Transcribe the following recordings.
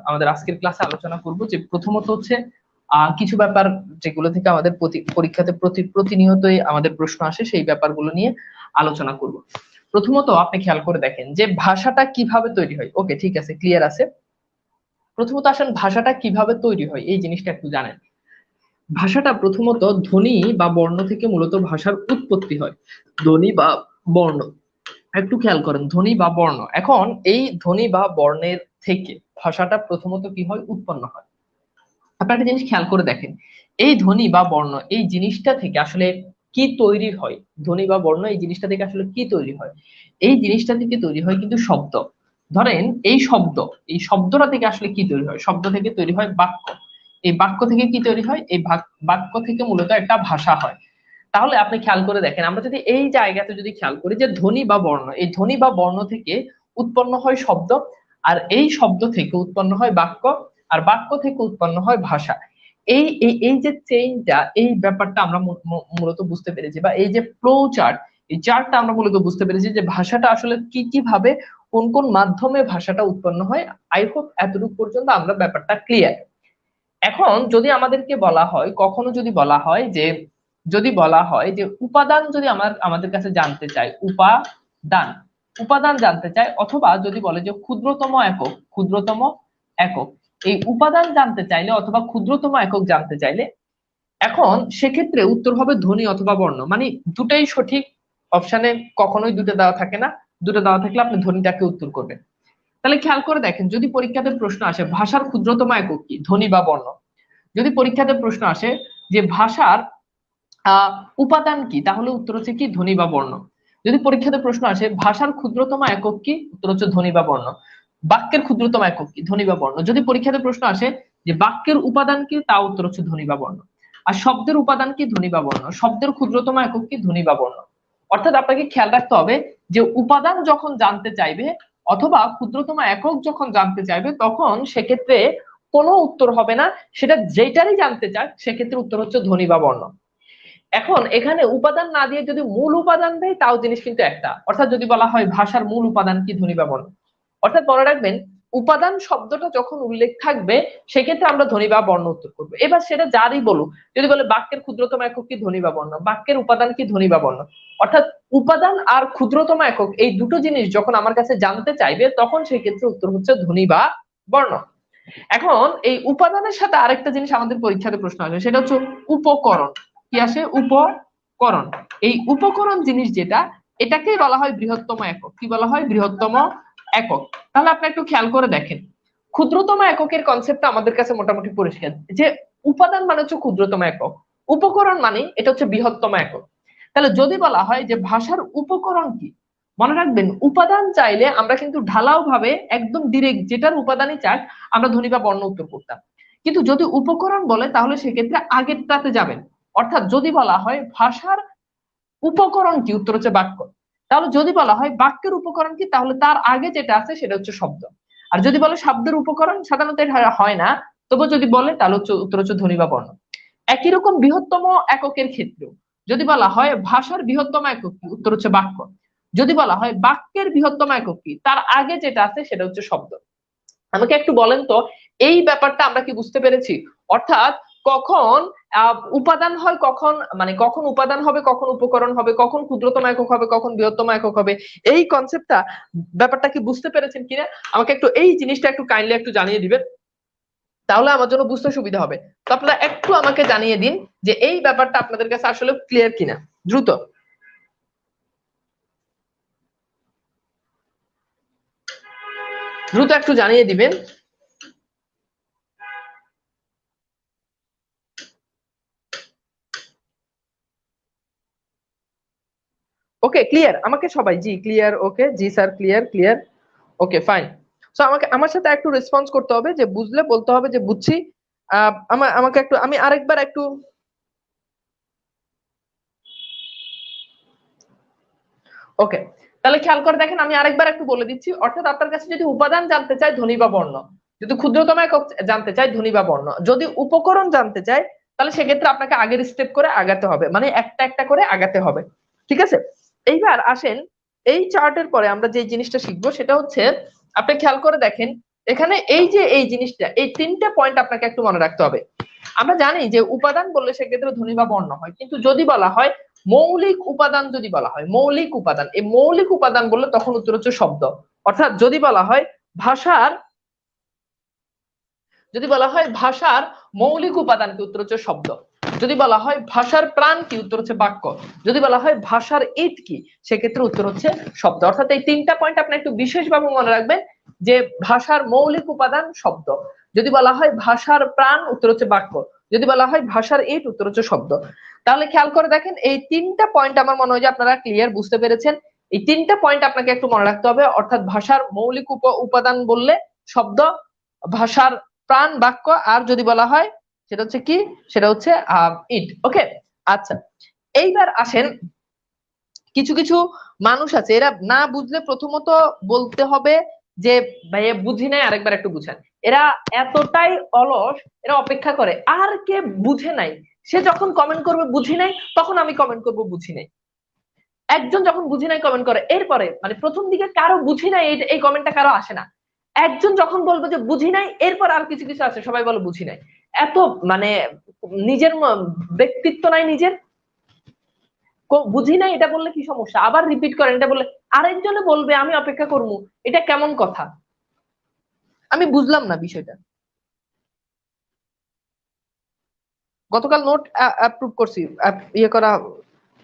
আমাদের আজকের ক্লাসে আলোচনা করব যে প্রথমত হচ্ছে কিছু ব্যাপার যেগুলো থেকে আমাদের পরীক্ষাতে প্রতিনিয়তই আমাদের প্রশ্ন আসে সেই ব্যাপারগুলো নিয়ে আলোচনা করব। প্রথমত আপনি খেয়াল করে দেখেন যে ভাষাটা কিভাবে তৈরি হয়। ওকে, ঠিক আছে, ক্লিয়ার আছে। প্রথমত আসেন ভাষাটা কিভাবে তৈরি হয় এই জিনিসটা একটু জানেন। ভাষাটা প্রথমত ধ্বনি বা বর্ণ থেকে মূলত ভাষার উৎপত্তি হয়। ধ্বনি বা বর্ণ, একটু খেয়াল করেন, ধ্বনি বা বর্ণ। এখন এই ধ্বনি বা বর্ণের থেকে ভাষাটা প্রথমত কি হয়, উৎপন্ন হয়। আপনার একটা জিনিস খেয়াল করে দেখেন, এই ধ্বনি বা বর্ণ এই জিনিসটা থেকে আসলে কি তৈরি হয়। ধ্বনি বা বর্ণ এই জিনিসটা থেকে আসলে কি তৈরি হয়, এই জিনিসটা থেকে তৈরি হয় কিন্তু শব্দ। ধরেন এই শব্দটা থেকে আসলে কি তৈরি হয়, শব্দ থেকে তৈরি হয় বাক্য। এই বাক্য থেকে কি তৈরি হয়, এই বাক্য থেকে মূলত একটা ভাষা হয়। তাহলে আপনি খেয়াল করে দেখেন, আমরা যদি এই জায়গাতে যদি খেয়াল করি যে ধ্বনি বা বর্ণ, এই ধ্বনি বা বর্ণ থেকে উৎপন্ন হয় শব্দ, আর এই শব্দ থেকে উৎপন্ন হয় বাক্য, আর বাক্য থেকে উৎপন্ন হয় ভাষা। এই এই এই যে চেইনটা, এই ব্যাপারটা আমরা মূলত বুঝতে পেরেছি, বা এই যে ফ্লো চার্ট, এই চার্টটা আমরা মূলত বুঝতে পেরেছি যে ভাষাটা আসলে কি কি ভাবে, কোন কোন মাধ্যমে ভাষাটা উৎপন্ন হয়। আই হোপ এতটুকু পর্যন্ত আমরা ব্যাপারটা ক্লিয়ার। এখন যদি আমাদেরকে বলা হয়, কখনো যদি বলা হয় যে, যদি বলা হয় যে উপাদান যদি আমাদের কাছে জানতে চাই, উপাদান উপাদান জানতে চাই, অথবা যদি বলে যে ক্ষুদ্রতম একক, ক্ষুদ্রতম একক, এই উপাদান জানতে চাইলে অথবা ক্ষুদ্রতম একক জানতে চাইলে, এখন সেক্ষেত্রে উত্তর হবে ধ্বনি অথবা বর্ণ, মানে দুটাই সঠিক। অপশানে কখনোই দুটো দেওয়া থাকে না, দুটো দেওয়া থাকলে আপনি ধ্বনিটাকে উত্তর করবেন। তাহলে খেয়াল করে দেখেন, যদি পরীক্ষাতে প্রশ্ন আসে ভাষার ক্ষুদ্রতম একক কি, ধ্বনি বা বর্ণ। যদি পরীক্ষাতে প্রশ্ন আসে যে ভাষার আহ উপাদান কি, তাহলে উত্তর হচ্ছে কি, ধ্বনি বা বর্ণ। যদি পরীক্ষাতে প্রশ্ন আসে ভাষার ক্ষুদ্রতম একক কি, উত্তর হচ্ছে ধ্বনি বা বর্ণ। বাক্যের ক্ষুদ্রতম একক কি, ধ্বনি বা বর্ণ। যদি পরীক্ষাতে প্রশ্ন আসে যে বাক্যের উপাদান কি, তা উত্তর হচ্ছে ধ্বনি বা বর্ণ। আর শব্দের উপাদান কি, ধ্বনি বা বর্ণ। শব্দের ক্ষুদ্রতম একক কি, ধ্বনি বা বর্ণ। অর্থাৎ আপনাকে খেয়াল রাখতে হবে যে উপাদান যখন জানতে চাইবে অথবা ক্ষুদ্রতম একক যখন জানতে চাইবে, তখন সেক্ষেত্রে কোনো উত্তর হবে না, সেটা যেটারই জানতে চায় সেক্ষেত্রে উত্তর হচ্ছে ধ্বনি বা বর্ণ। এখন এখানে উপাদান না দিয়ে যদি মূল উপাদান দেয়, তাও জিনিস কিন্তু একটা। অর্থাৎ যদি বলা হয় ভাষার মূল উপাদান কি, ধ্বনি বা বর্ণ। অর্থাৎ মনে রাখবেন, উপাদান শব্দটা যখন উল্লেখ থাকবে সেক্ষেত্রে আমরা ধ্বনি বা বর্ণ উত্তর করবো। এবার সেটা যারই বলুক, যদি বলে বাক্যের ক্ষুদ্রতম একক কি, ধ্বনি বা বর্ণ, বাক্যের উপাদান কি, ধ্বনি বা বর্ণ। অর্থাৎ উপাদান আর ক্ষুদ্রতম একক এই দুটো জিনিস যখন আমার কাছে জানতে চাইবে, তখন সেই ক্ষেত্রে উত্তর হচ্ছে ধ্বনি বা বর্ণ। এখন এই উপাদানের সাথে আরেকটা জিনিস আমাদের পরীক্ষাতে প্রশ্ন আসে, সেটা হচ্ছে উপকরণ। কি আসে, উপকরণ। এই উপকরণ জিনিস যেটা, এটাকেই বলা হয় বৃহত্তম একক। কি বলা হয়, বৃহত্তম একক। তাহলে আপনি একটু খেয়াল করে দেখেন, ক্ষুদ্রতম এককের কনসেপ্টটা আমাদের কাছে মোটামুটি পরিষ্কার, যে উপাদান মানে হচ্ছে ক্ষুদ্রতম একক, উপকরণ মানে এটা হচ্ছে বৃহত্তম একক। তাহলে যদি বলা হয় যে ভাষার উপকরণ কি, মনে রাখবেন উপাদান চাইলে আমরা কিন্তু ঢালাও ভাবে একদম ডিরেক্ট যেটার উপাদানই চাক আমরা ধ্বনি বা বর্ণ উত্তর করতাম। কিন্তু যদি উপকরণ বলে তাহলে সেক্ষেত্রে আগেরটাতে যাবেন। অর্থাৎ যদি বলা হয় ভাষার উপকরণ কি, উত্তর হচ্ছে বাক্য। তাহলে যদি বলা হয় বাক্যের উপকরণ কি, তাহলে তার আগে যেটা আছে সেটা হচ্ছে শব্দ। আর যদি বলে শব্দের উপকরণ, সাধারণত এটা হয় না, তবু যদি বলে তাহলে হচ্ছে উত্তর হচ্ছে ধ্বনি বা বর্ণ। একই রকম বৃহত্তম এককের ক্ষেত্রেও যদি বলা হয় ভাষার বৃহত্তম একক কি, উত্তর হচ্ছে বাক্য। যদি বলা হয় বাক্যের বৃহত্তম একক কি, তার আগে যেটা আছে সেটা হচ্ছে শব্দ। আমাকে একটু বলেন তো, এই ব্যাপারটা আমরা কি বুঝতে পেরেছি? অর্থাৎ কখন উপাদান হয়, কখন মানে কখন উপাদান হবে, কখন উপকরণ হবে, কখন ক্ষুদ্রতম একক হবে, কখন বৃহত্তম একক হবে, এই কনসেপ্টটা ব্যাপারটা কি বুঝতে পেরেছেন কিনা? আমাকে একটু এই জিনিসটা একটু কাইন্ডলি একটু জানিয়ে দিবেন, তাহলে আমার জন্য বুঝতে সুবিধা হবে। তো আপনারা একটু আমাকে জানিয়ে দিন যে এই ব্যাপারটা আপনাদের কাছে আসলে ক্লিয়ার কিনা, দ্রুত দ্রুত একটু জানিয়ে দিবেন। ওকে, ক্লিয়ার আমাকে সবাই, জি ক্লিয়ার, ওকে জি sir, clear clear, okay fine. So আমাকে আমার সাথে একটু রেসপন্স করতে হবে, যে বুঝলে বলতে হবে যে বুঝছি। আমাকে একটু, আমি আরেকবার একটু, ওকে। তাহলে খেয়াল করে দেখেন, আমি আরেকবার একটু বলে দিচ্ছি। অর্থাৎ আপনার কাছে যদি উপাদান জানতে চাই, ধ্বনি বা বর্ণ। যদি ক্ষুদ্রতম একক জানতে চাই, ধ্বনি বা বর্ণ। যদি উপকরণ জানতে চাই, তাহলে সেক্ষেত্রে আপনাকে আগের স্টেপ করে আগাতে হবে, মানে একটা একটা করে আগাতে হবে। ঠিক আছে, এইবার আসেন, এই চার্টের পরে আমরা যে জিনিসটা শিখবো সেটা হচ্ছে, আপনি খেয়াল করে দেখেন, এখানে এই যে এই জিনিসটা, এই তিনটা পয়েন্ট আপনাকে একটু মনে রাখতে হবে। আমরা জানি যে উপাদান বললে সেক্ষেত্রে ধ্বনি বা বর্ণ হয়, কিন্তু যদি বলা হয় মৌলিক উপাদান, যদি বলা হয় মৌলিক উপাদান, এই মৌলিক উপাদান বললে তখন উত্তর হচ্ছে শব্দ। অর্থাৎ যদি বলা হয় ভাষার, যদি বলা হয় ভাষার মৌলিক উপাদান কি, উত্তর হচ্ছে শব্দ। যদি বলা হয় ভাষার প্রাণ কি, উত্তর হচ্ছে বাক্য। যদি বলা হয় ভাষার ইট কি, সেক্ষেত্রে উত্তর হচ্ছে শব্দ। অর্থাৎ এই তিনটা পয়েন্ট আপনি একটু বিশেষভাবে মনে রাখবেন, যে ভাষার মৌলিক উপাদান শব্দ, যদি বলা হয় ভাষার প্রাণ, উত্তর হচ্ছে বাক্য, যদি বলা হয় ভাষার ইট, উত্তর হচ্ছে শব্দ। তাহলে খেয়াল করে দেখেন, এই তিনটা পয়েন্ট আমার মনে হয় যে আপনারা ক্লিয়ার বুঝতে পেরেছেন। এই তিনটা পয়েন্ট আপনাকে একটু মনে রাখতে হবে। অর্থাৎ ভাষার মৌলিক উপাদান বললে শব্দ, ভাষার প্রাণ বাক্য, আর যদি বলা হয় সেটা হচ্ছে কি, সেটা হচ্ছে ইট। ওকে, আচ্ছা এইবার আসেন, কিছু কিছু মানুষ আছে এরা না বুঝলে প্রথমত বলতে হবে যে ভাইয়া বুঝি নাই, আরেকবার একটু বুঝান। এরা এতটাই অলস, এরা অপেক্ষা করে আর কে বুঝে নাই, সে যখন কমেন্ট করবে বুঝি নাই, তখন আমি কমেন্ট করব বুঝি নাই। একজন যখন বুঝি নাই কমেন্ট করে, এরপরে মানে প্রথম দিকে কারো বুঝি নাই এই কমেন্টটা কারো আসে না। একজন যখন বলবে যে বুঝি নাই, এরপর আর কিছু কিছু আছে সবাই বলে বুঝি নাই। এত মানে নিজের ব্যক্তিত্ব নাই নিজের। বুঝি নাই এটা বললে কি সমস্যা, আবার রিপিট করেন এটা বললে আরেকজনে বলবে আমি অপেক্ষা করবো, এটা কেমন কথা? আমি বুঝলাম না বিষয়টা। গতকাল নোট অ্যাপ্রুভ করছি, ইয়ে করা,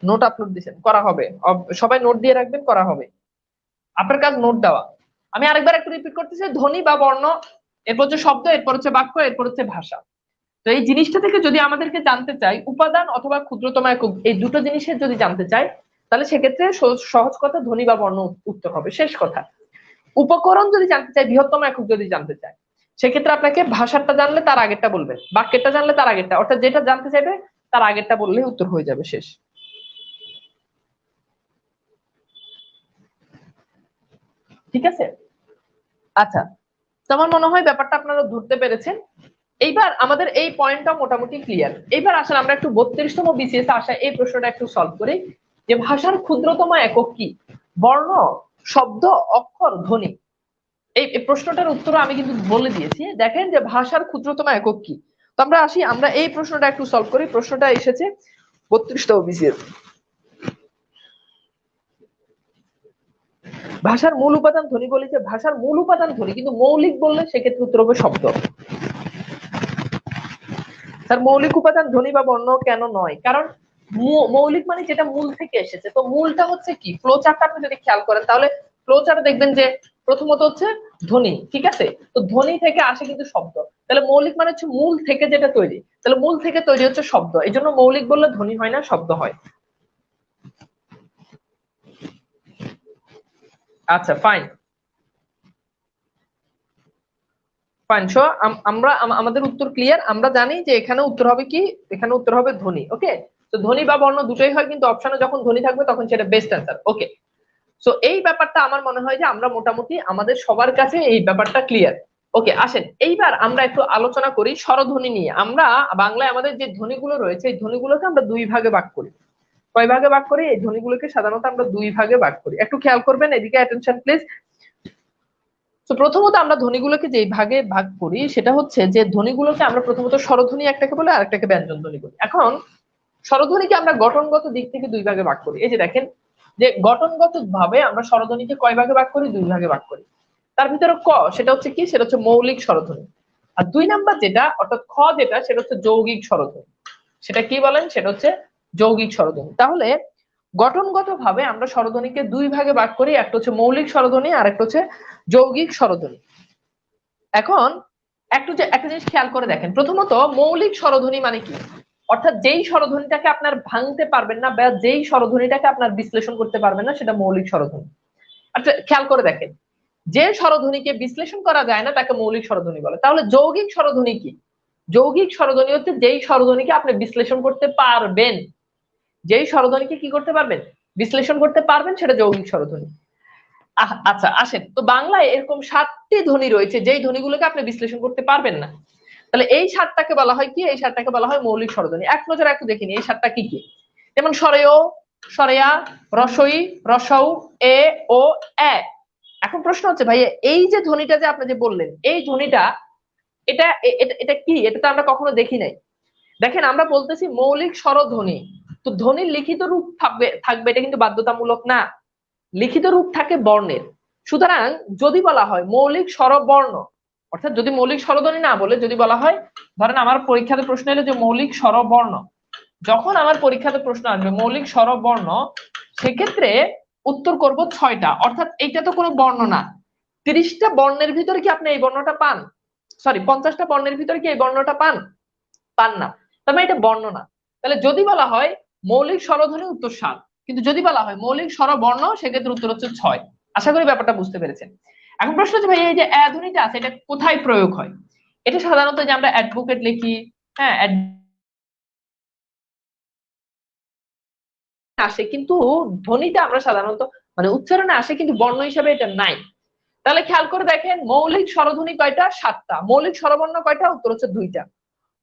নোট আপলোড দিয়েছেন, করা হবে। সবাই নোট দিয়ে রাখবেন, করা হবে। আপনার কাজ নোট দেওয়া। আমি আরেকবার একটু রিপিট করতেছি, ধ্বনি বা বর্ণ, এরপর হচ্ছে শব্দ, এরপর হচ্ছে বাক্য, এরপর হচ্ছে ভাষা। তো এই জিনিসটা থেকে যদি আমাদেরকে জানতে চাই উপাদান অথবা ক্ষুদ্রতম একক, এই দুটো জিনিসের যদি জানতে চাই, তাহলে সেক্ষেত্রে সহজ কথা ধ্বনি বা বর্ণ উত্তর হবে, শেষ কথা। উপকরণ যদি জানতে চাই, বৃহত্তম একক যদি জানতে চাই, সেক্ষেত্রে আপনাকে ভাষাটা জানলে তার আগেরটা বলবেন, বাক্যটা জানলে তার আগেরটা, অর্থাৎ যেটা জানতে চাইবে তার আগেরটা বললে উত্তর হয়ে যাবে, শেষ। ঠিক আছে, আচ্ছা। তো আমার মনে হয় ব্যাপারটা আপনারা ধরতে পেরেছেন। এইবার আমাদের এই পয়েন্টটা মোটামুটি ক্লিয়ার। এইবার আসলে আমরা একটু 32তম বিসিএস আসা এই প্রশ্নটা একটু সলভ করি, যে ভাষার ক্ষুদ্রতম একক কি? বর্ণ, শব্দ, অক্ষর, ধ্বনি। এই প্রশ্নটার উত্তর আমি কিন্তু বলে দিয়েছি। দেখেন যে ভাষার ক্ষুদ্রতম একক কি। তো আমরা আসি, আমরা এই প্রশ্নটা একটু সলভ করি। প্রশ্নটা এসেছে 32তম বিসিএস। ভাষার মূল উপাদান ধ্বনি বলেছে, ভাষার মূল উপাদান ধ্বনি, কিন্তু মৌলিক বললে সেক্ষেত্রে উত্তর হবে শব্দ। তার মৌলিক উপাদান ধ্বনি বা বর্ণ কেন নয়? কারণ মৌলিক মানে যেটা মূল থেকে এসেছে। তো মূলটা হচ্ছে কি, ফ্লো চার্টটা আপনি যদি খেয়াল করেন তাহলে ফ্লো চার্টে দেখবেন যে প্রথমত হচ্ছে ধ্বনি, ঠিক আছে? তো ধ্বনি থেকে আসে কিন্তু শব্দ। তাহলে মৌলিক মানে হচ্ছে মূল থেকে যেটা তৈরি, তাহলে মূল থেকে তৈরি হচ্ছে শব্দ। এই জন্য মৌলিক বললে ধ্বনি হয় না, শব্দ হয়। আচ্ছা ফাইন, ফাইন। সো আমরা আমাদের উত্তর ক্লিয়ার। আমরা জানি যে এখানে উত্তর হবে কি, এখানে উত্তর হবে ধ্বনি। ওকে, তো ধ্বনি বা বর্ণ দুটোই হয়, কিন্তু অপশনে যখন ধ্বনি থাকবে তখন সেটা বেস্ট অ্যান্সার। ওকে, সো এই ব্যাপারটা আমার মনে হয় যে আমরা মোটামুটি আমাদের সবার কাছে এই ব্যাপারটা ক্লিয়ার। ওকে, আসেন এইবার আমরা একটু আলোচনা করি স্বরধ্বনি নিয়ে। আমরা বাংলায় আমাদের যে ধ্বনিগুলো রয়েছে, এই ধ্বনিগুলোকে আমরা দুই ভাগে ভাগ করি। কয় ভাগে ভাগ করি? এই ধ্বনিগুলোকে সাধারণত আমরা দুই ভাগে ভাগ করি। একটু খেয়াল করবেন, এদিকে অ্যাটেনশন প্লিজ। তো প্রথমত আমরা ধ্বনিগুলোকে যে ভাগে ভাগ করি সেটা হচ্ছে যে ধ্বনিগুলোকে আমরা প্রথমত স্বরধ্বনি একটাকে বলে, আরেকটাকে ব্যঞ্জন ধ্বনি বলি। এখন স্বরধ্বনিকে আমরা গঠনগত দিক থেকে দুই ভাগে ভাগ করি। এই যে দেখেন যে গঠনগত ভাবে আমরা স্বরধ্বনিকে কয় ভাগে ভাগ করি? দুই ভাগে ভাগ করি। তার ভিতরে ক, সেটা হচ্ছে কি, সেটা হচ্ছে মৌলিক স্বরধ্বনি। আর দুই নাম্বার যেটা অর্থাৎ খ যেটা, সেটা হচ্ছে যৌগিক স্বরধ্বনি। সেটা কি বলেন? সেটা হচ্ছে যৌগিক স্বরধ্বনি। তাহলে গঠনগত ভাবে আমরা স্বরধ্বনিকে দুই ভাগে ভাগ করি, একটা হচ্ছে মৌলিক স্বরধ্বনি আর একটা হচ্ছে যৌগিক স্বরধ্বনি। এখন একটা জিনিস খেয়াল করে দেখেন, প্রথমত মৌলিক স্বরধ্বনি মানে কি? অর্থাৎ যেই স্বরধ্বনিটাকে আপনার ভাঙতে পারবেন না বা যেই স্বরধ্বনিটাকে আপনার বিশ্লেষণ করতে পারবেন না, সেটা মৌলিক স্বরধ্বনি। আচ্ছা খেয়াল করে দেখেন, যে স্বরধ্বনিকে বিশ্লেষণ করা যায় না তাকে মৌলিক স্বরধ্বনি বলে। তাহলে যৌগিক স্বরধ্বনি কি? যৌগিক স্বরধ্বনি হচ্ছে যেই স্বরধ্বনিকে আপনি বিশ্লেষণ করতে পারবেন, যেই স্বরধ্বনিকে কি করতে পারবেন? বিশ্লেষণ করতে পারবেন, সেটা যৌগিক স্বরধ্বনি। আচ্ছা আসেন, তো বাংলায় এরকম 7টি ধ্বনি রয়েছে যেই ধ্বনিগুলোকে আপনি বিশ্লেষণ করতে পারবেন না। তাহলে এই 7টাকে বলা হয় কি? এই 7টাকে বলা হয় মৌলিক স্বরধ্বনি। এক নজরে একটু দেখিনি এই 7টা কি কি। যেমন সরেয়, সরেয়া, রসই, রসৌ, এ, ও, এ। এখন প্রশ্ন হচ্ছে ভাই, এই যে ধ্বনিটা যে আপনি যে বললেন, এই ধ্বনিটা এটা এটা কি? এটা তো আমরা কখনো দেখি নাই। দেখেন, আমরা বলতেছি মৌলিক স্বরধ্বনি, তো ধ্বনির লিখিত রূপ থাকবে থাকবে এটা কিন্তু বাধ্যতামূলক না। লিখিত রূপ থাকে বর্ণের। সুতরাং যদি বলা হয় মৌলিক স্বরবর্ণ, অর্থাৎ যদি মৌলিক স্বরধ্বনি না বলে যদি বলা হয়, ধরেন আমার পরীক্ষাতে প্রশ্ন এলো যে মৌলিক স্বরবর্ণ, যখন আমার পরীক্ষাতে প্রশ্ন আসবে মৌলিক স্বরবর্ণ, সেক্ষেত্রে উত্তর করব 6টা। অর্থাৎ এইটা তো কোনো বর্ণ না। 30টা বর্ণের ভিতরে কি আপনি এই বর্ণটা পান? সরি, 50টা বর্ণের ভিতরে কি এই বর্ণটা পান? পান না। তবে এটা বর্ণ না। তাহলে যদি বলা হয় মৌলিক স্বরধ্বনি, উত্তর 7। কিন্তু যদি বলা হয় মৌলিক স্বরবর্ণ, সেক্ষেত্রে উত্তর হচ্ছে 6। আশা করি ব্যাপারটা বুঝতে পেরেছেন। এখন প্রশ্ন হচ্ছে ভাই, এই যে অ্যা ধ্বনিটা আছে এটা কোথায় প্রয়োগ হয়? এটা সাধারণত যে আমরা অ্যাডভোকেট লিখি, হ্যাঁ, আসে, কিন্তু ধ্বনিটা আমরা সাধারণত মানে উচ্চারণে আসে, কিন্তু বর্ণ হিসাবে এটা নাই। তাহলে খেয়াল করে দেখেন, মৌলিক স্বরধ্বনি কয়টা? 7টা। মৌলিক স্বরবর্ণ কয়টা? উত্তর হচ্ছে 2টা।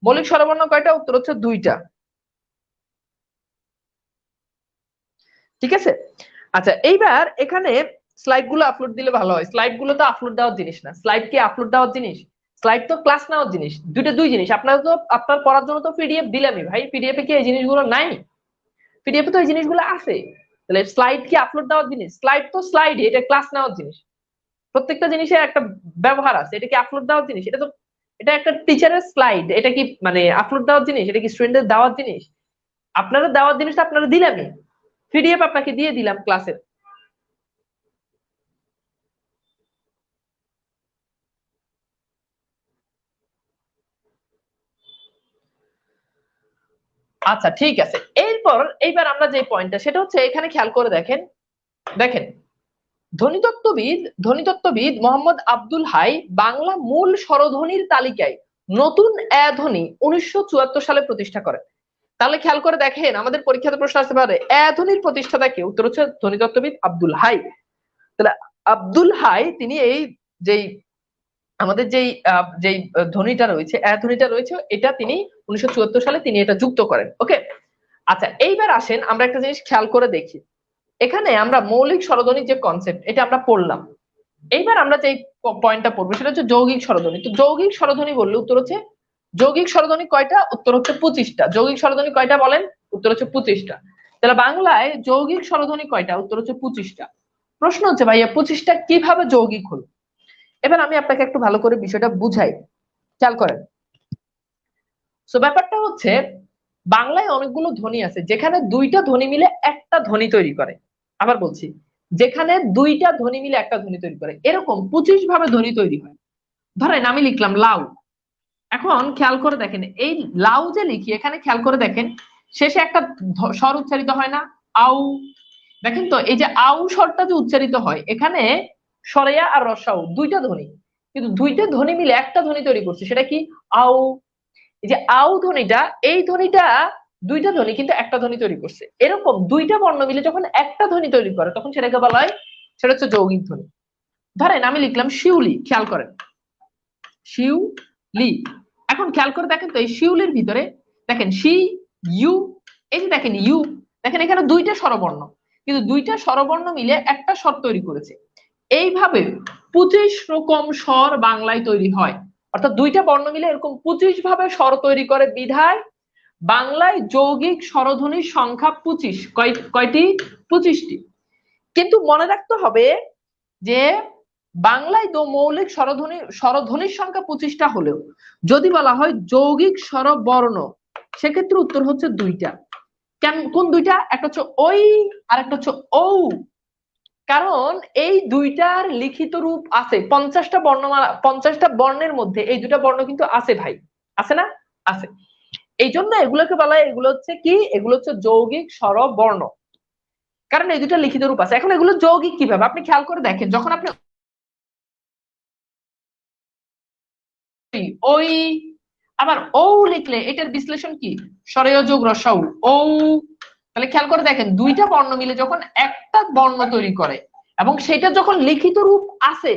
মৌলিক স্বরবর্ণ কয়টা? উত্তর হচ্ছে 2টা। ঠিক আছে। আচ্ছা, এইবার এখানে স্লাইড গুলো আপলোড দিলে ভালো হয়। স্লাইড গুলো তো আপলোড দেওয়ার জিনিস না। স্লাইড কি আপলোড দেওয়ার জিনিস? স্লাইড তো ক্লাস নেওয়ার জিনিস। দুই জিনিস। আপনার তো আপনার পড়ার জন্য তো পিডিএফ দিলামই ভাই, পিডিএফ এ কি এই জিনিসগুলো নাই? পিডিএফ এ তো এই জিনিসগুলো আছে। তাহলে স্লাইড কি আপলোড দেওয়ার জিনিস? স্লাইড তো স্লাইড, এটা ক্লাস নেওয়ার জিনিস। প্রত্যেকটা জিনিসের একটা ব্যবহার আছে। এটা কি আপলোড দেওয়ার জিনিস? এটা তো, এটা একটা টিচারের স্লাইড। এটা কি মানে আপলোড দেওয়ার জিনিস? এটা কি স্টুডেন্টদের দেওয়ার জিনিস? আপনারা দেওয়ার জিনিসটা আপনারা দিলামই, পিডিএফ আপনাকে দিয়ে দিলাম ক্লাসের। আচ্ছা ঠিক আছে। এরপর এইবার আমরা যে পয়েন্টটা, সেটা হচ্ছে এখানে খেয়াল করে দেখেন। দেখেন, ধ্বনিতত্ত্ববিদ মোহাম্মদ আব্দুল হাই বাংলা মূল স্বরধ্বনির তালিকায় নতুন অ্যা ধ্বনি 1974 সালে প্রতিষ্ঠা করেন। তাহলে খেয়াল করে দেখেন, আমাদের পরীক্ষাতে প্রশ্ন আসতে পারে অ্যা ধ্বনির প্রতিষ্ঠাতা কে? উত্তর হচ্ছে ধ্বনিতত্ত্ববিদ আব্দুল হাই। তাহলে আব্দুল হাই তিনি এই যেই আমাদের যেই ধ্বনিটা রয়েছে, অ্যা ধ্বনিটা রয়েছে, এটা তিনি 1974 সালে তিনি এটা যুক্ত করেন। ওকে। আচ্ছা, এইবার আসেন আমরা একটা জিনিস খেয়াল করে দেখি। এখানে আমরা মৌলিক স্বরধ্বনির যে কনসেপ্ট, এটা আমরা পড়লাম। এইবার আমরা যে পয়েন্টটা পড়বো সেটা হচ্ছে যৌগিক স্বরধ্বনি। তো যৌগিক স্বরধ্বনি বললে উত্তর হচ্ছে, যৌগিক স্বরধ্বনি কয়টা? উত্তর হচ্ছে 25টা। যৌগিক স্বরধ্বনি কয়টা বলেন? উত্তর হচ্ছে 25টা। তাহলে বাংলায় যৌগিক স্বরধ্বনি কয়টা? উত্তর হচ্ছে 25টা। প্রশ্ন হচ্ছে ভাইয়া 25টা কিভাবে যৌগিক হলো? এবার আমি আপনাকে একটু ভালো করে বিষয়টা বুঝাই, খেয়াল করেন। সো ব্যাপারটা হচ্ছে, বাংলায় অনেকগুলো ধ্বনি আছে যেখানে দুইটা ধ্বনি মিলে একটা ধ্বনি তৈরি করে। আবার বলছি, যেখানে দুইটা ধ্বনি মিলে একটা ধ্বনি তৈরি করে, এরকম 25 ভাবে ধ্বনি তৈরি হয়। ধরেন আমি লিখলাম লাউ। এখন খেয়াল করে দেখেন, এই লাউ যে লিখি, এখানে খেয়াল করে দেখেন শেষে একটা স্বর উচ্চারিত হয় না? আউ। দেখেন তো, এই যে আউ স্বরটা যে উচ্চারিত হয়, এখানে সরেয়া আর রসাউ দুইটা ধ্বনি, কিন্তু দুইটা ধ্বনি মিলে একটা ধ্বনি তৈরি করছে, সেটা কি? আউ। এই যে আউ ধ্বনিটা, এই ধ্বনিটা দুইটা ধ্বনি কিন্তু একটা ধ্বনি তৈরি করছে। এরকম দুইটা বর্ণ মিলে যখন একটা ধ্বনি তৈরি করে, তখন সেটাকে বলা হয়, সেটা হচ্ছে যৌগিক ধ্বনি। ধরেন আমি লিখলাম শিউলি, খেয়াল করেন, শিউলি। এখন খেয়াল করে দেখেন তো, এই শিউলির ভিতরে দেখেন শি, ইউ, এই যে দেখেন ইউ, দেখেন এখানে দুইটা স্বরবর্ণ, কিন্তু দুইটা স্বরবর্ণ মিলে একটা স্বর তৈরি করেছে। এইভাবে 25 রকম স্বর বাংলায় তৈরি হয়। অর্থাৎ দুইটা বর্ণ মিলে এরকম 25 ভাবে স্বর তৈরি করে, বিধায় বাংলায় যৌগিক স্বরধ্বনির সংখ্যা 25। কয়টি? 25টি। কিন্তু মনে রাখতে হবে যে বাংলায় তো মৌলিক স্বরধ্বনির সংখ্যা 25টা হলেও যদি বলা হয় যৌগিক স্বরবর্ণ, সেক্ষেত্রে উত্তর হচ্ছে 2টা। কোন 2টা? একটা হচ্ছে ওই, আর একটা হচ্ছে ও। কারণ এই দুইটার লিখিত রূপ আছে 50টা বর্ণমালা, 50টা বর্ণের মধ্যে এই দুটা বর্ণ কিন্তু আছে ভাই, আছে না? আছে। এই জন্য এগুলোকে বলা হয়, এগুলো হচ্ছে কি? এগুলো হচ্ছে যৌগিক স্বরবর্ণ, কারণ এই দুটা লিখিত রূপ আছে। এখন এগুলো যৌগিক কিভাবে আপনি খেয়াল করে দেখেন। যখন আপনি ওই আবার ও লিখলে, এটার বিশ্লেষণ কি? স্বরীয় যোগ রসাউ, ও। তাহলে খেয়াল করে দেখেন, দুইটা বর্ণ মিলে যখন একটা বর্ণ তৈরি করে এবং সেটা যখন লিখিত রূপ আছে,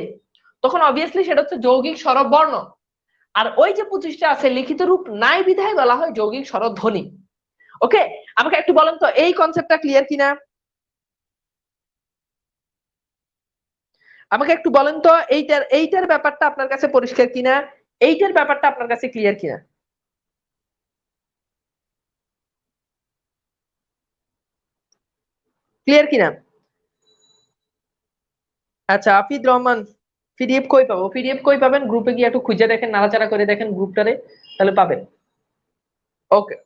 তখন অবভিয়াসলি সেটা হচ্ছে যৌগিক স্বরবর্ণ। আর ওই যে 25টা আছে, লিখিত রূপ নাই বিধায় বলা হয় যৌগিক স্বরধ্বনি। ওকে। আমাকে একটু বলেন তো, এই কনসেপ্টটা ক্লিয়ার কিনা? আমাকে একটু বলেন তো এইটার ব্যাপারটা আপনার কাছে পরিষ্কার কিনা, এইটার ব্যাপারটা আপনার কাছে ক্লিয়ার কিনা? ক্লিয়ার কিনা? আচ্ছা, আফিদ রহমান, পিডিএফ কই পাবো? পিডিএফ কই পাবেন? গ্রুপে গিয়ে একটু খুঁজে দেখেন, নাড়াচাড়া করে দেখেন গ্রুপটারে, তাহলে পাবেন। ওকে,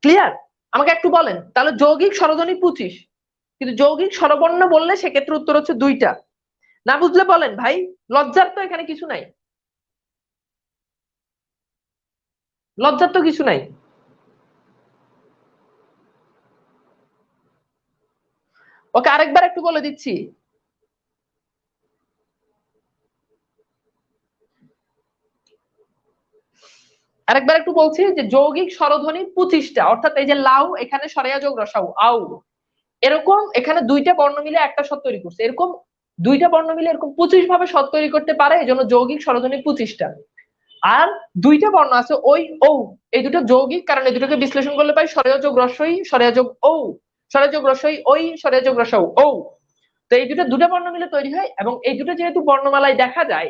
ক্লিয়ার? আমাকে একটু বলেন তাহলে যৌগিক স্বরধ্বনি 25, কিন্তু যৌগিক স্বরবর্ণ বললে সেক্ষেত্রে উত্তর হচ্ছে 2টা। না বুঝলে বলেন ভাই, লজ্জার তো এখানে কিছু নাই, লজ্জার তো কিছু নাই। ওকে, আরেকবার একটু বলে দিচ্ছি। আরেকবার একটু বলছি যে যৌগিক স্বরধ্বনি 25টা, অর্থাৎ এই যে লাউ, এখানে সরেয়া যোগ রসাউ আউ, এরকম এখানে 2টা বর্ণ মিলে একটা স্বর তৈরি করছে, এরকম 2টা বর্ণ মিলে এরকম 25 ভাবে স্বর তৈরি করতে পারে, এই জন্য যৌগিক স্বরধ্বনি 25টা। আর 2টা বর্ণ আছে ওই ও, এই দুটো যৌগিক, কারণ এই দুটোকে বিশ্লেষণ করলে পাই সরেয়া যোগ রসই, সরেয়া যোগ ও, সরেয়া যোগ রসই ওই, সরেয়া যোগ রসাউ ও। তো এই দুটা বর্ণ মিলে তৈরি হয়, এবং এই দুটো যেহেতু বর্ণমালায় দেখা যায়,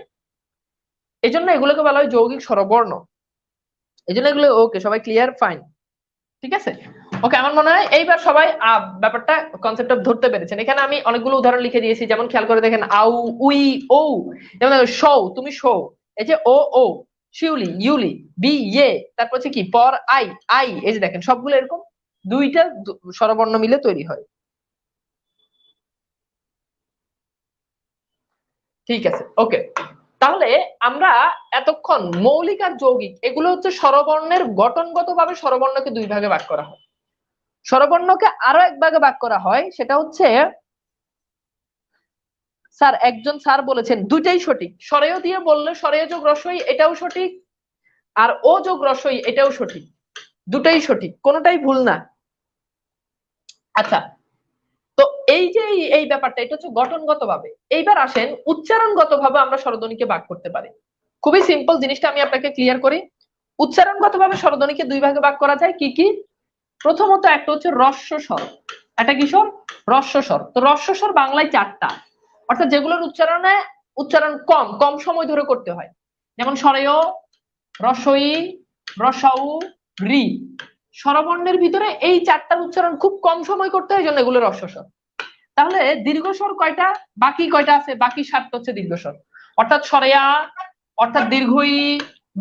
এই জন্য এগুলোকে বলা হয় যৌগিক স্বরবর্ণ। এই জন্য এগুলো, ওকে সবাই ক্লিয়ার? ফাইন, ঠিক আছে। ওকে, আমার মনে হয় এইবার সবাই ব্যাপারটা, কনসেপ্টটা ধরতে পেরেছেন। এখানে আমি অনেকগুলো উদাহরণ লিখে দিয়েছি, যেমন খেয়াল করে দেখেন, আউ, উই, ও, যেমন শৌ, তুমি শো, এই যে ও ও, শিউলি, ইউলি, বি ইয়ে, তারপর হচ্ছে কি পর আই, আই, এই যে দেখেন সবগুলো এরকম 2টা স্বরবর্ণ মিলে তৈরি হয়। ঠিক আছে, ওকে। তাহলে আমরা এতক্ষণ মৌলিক আর যৌগিক, এগুলো হচ্ছে স্বরবর্ণের গঠনগত ভাবে স্বরবর্ণকে 2 ভাগে ভাগ করা হয়। স্বরবর্ণকে আরো এক ভাগে ভাগ করা হয়, সেটা হচ্ছে, স্যার একজন স্যার বলেছেন 2টাই সঠিক, স্বরেয় দিয়ে বললে স্বরেয় যোগ রসই এটাও সঠিক, আর ও যোগ রসই এটাও সঠিক, 2টাই সঠিক, কোনোটাই ভুল না। আচ্ছা, তো এই যে এই ব্যাপারটা, এটা হচ্ছে গঠনগত ভাবে। এইবার আসেন উচ্চারণগত ভাবে আমরা স্বরধ্বনিকে ভাগ করতে পারি। খুবই সিম্পল, জিনিসটা আমি আপনাকে ক্লিয়ার করি। উচ্চারণগত ভাবে স্বরধ্বনিকে 2 ভাগে ভাগ করা যায়, কি কি? প্রথমত একটা হচ্ছে রস্য স্বর, একটা কি স্বর? রস্য স্বর। তো রস্য স্বর বাংলায় 4টা, অর্থাৎ যেগুলোর উচ্চারণ কম কম সময় ধরে করতে হয়, যেমন স্বরেয়, রসই, রসাউ, রি। স্বরবর্ণের ভিতরে এই 4টার উচ্চারণ খুব কম সময় করতে হয়, এই জন্য এগুলো রস্য স্বর। তাহলে দীর্ঘস্বর কয়টা? বাকি কয়টা আছে? বাকি 7টা হচ্ছে দীর্ঘস্বর, অর্থাৎ সরেয়া, অর্থাৎ দীর্ঘই,